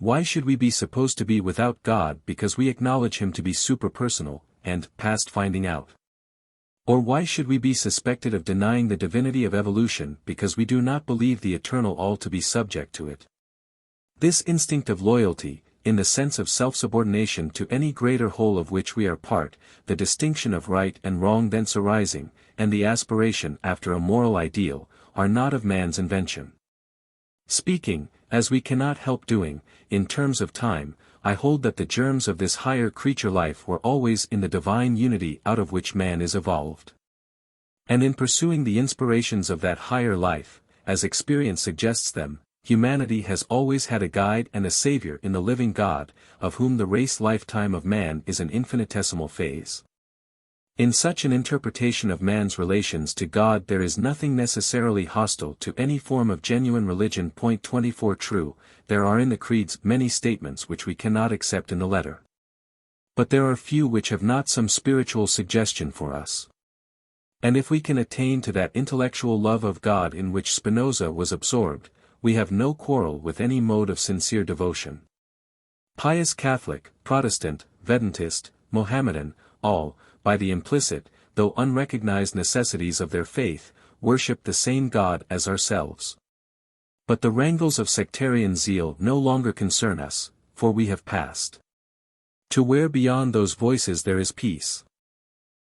Why should we be supposed to be without God because we acknowledge Him to be superpersonal, and past finding out? Or why should we be suspected of denying the divinity of evolution because we do not believe the eternal all to be subject to it? This instinct of loyalty, in the sense of self-subordination to any greater whole of which we are part, the distinction of right and wrong thence arising, and the aspiration after a moral ideal, are not of man's invention. Speaking, as we cannot help doing, in terms of time, I hold that the germs of this higher creature life were always in the divine unity out of which man is evolved. And in pursuing the inspirations of that higher life, as experience suggests them, humanity has always had a guide and a savior in the living God, of whom the race lifetime of man is an infinitesimal phase. In such an interpretation of man's relations to God there is nothing necessarily hostile to any form of genuine religion. Point 24. True, there are in the creeds many statements which we cannot accept in the letter. But there are few which have not some spiritual suggestion for us. And if we can attain to that intellectual love of God in which Spinoza was absorbed, we have no quarrel with any mode of sincere devotion. Pious Catholic, Protestant, Vedantist, Mohammedan, all, by the implicit, though unrecognized necessities of their faith, worship the same God as ourselves. But the wrangles of sectarian zeal no longer concern us, for we have passed to where beyond those voices there is peace.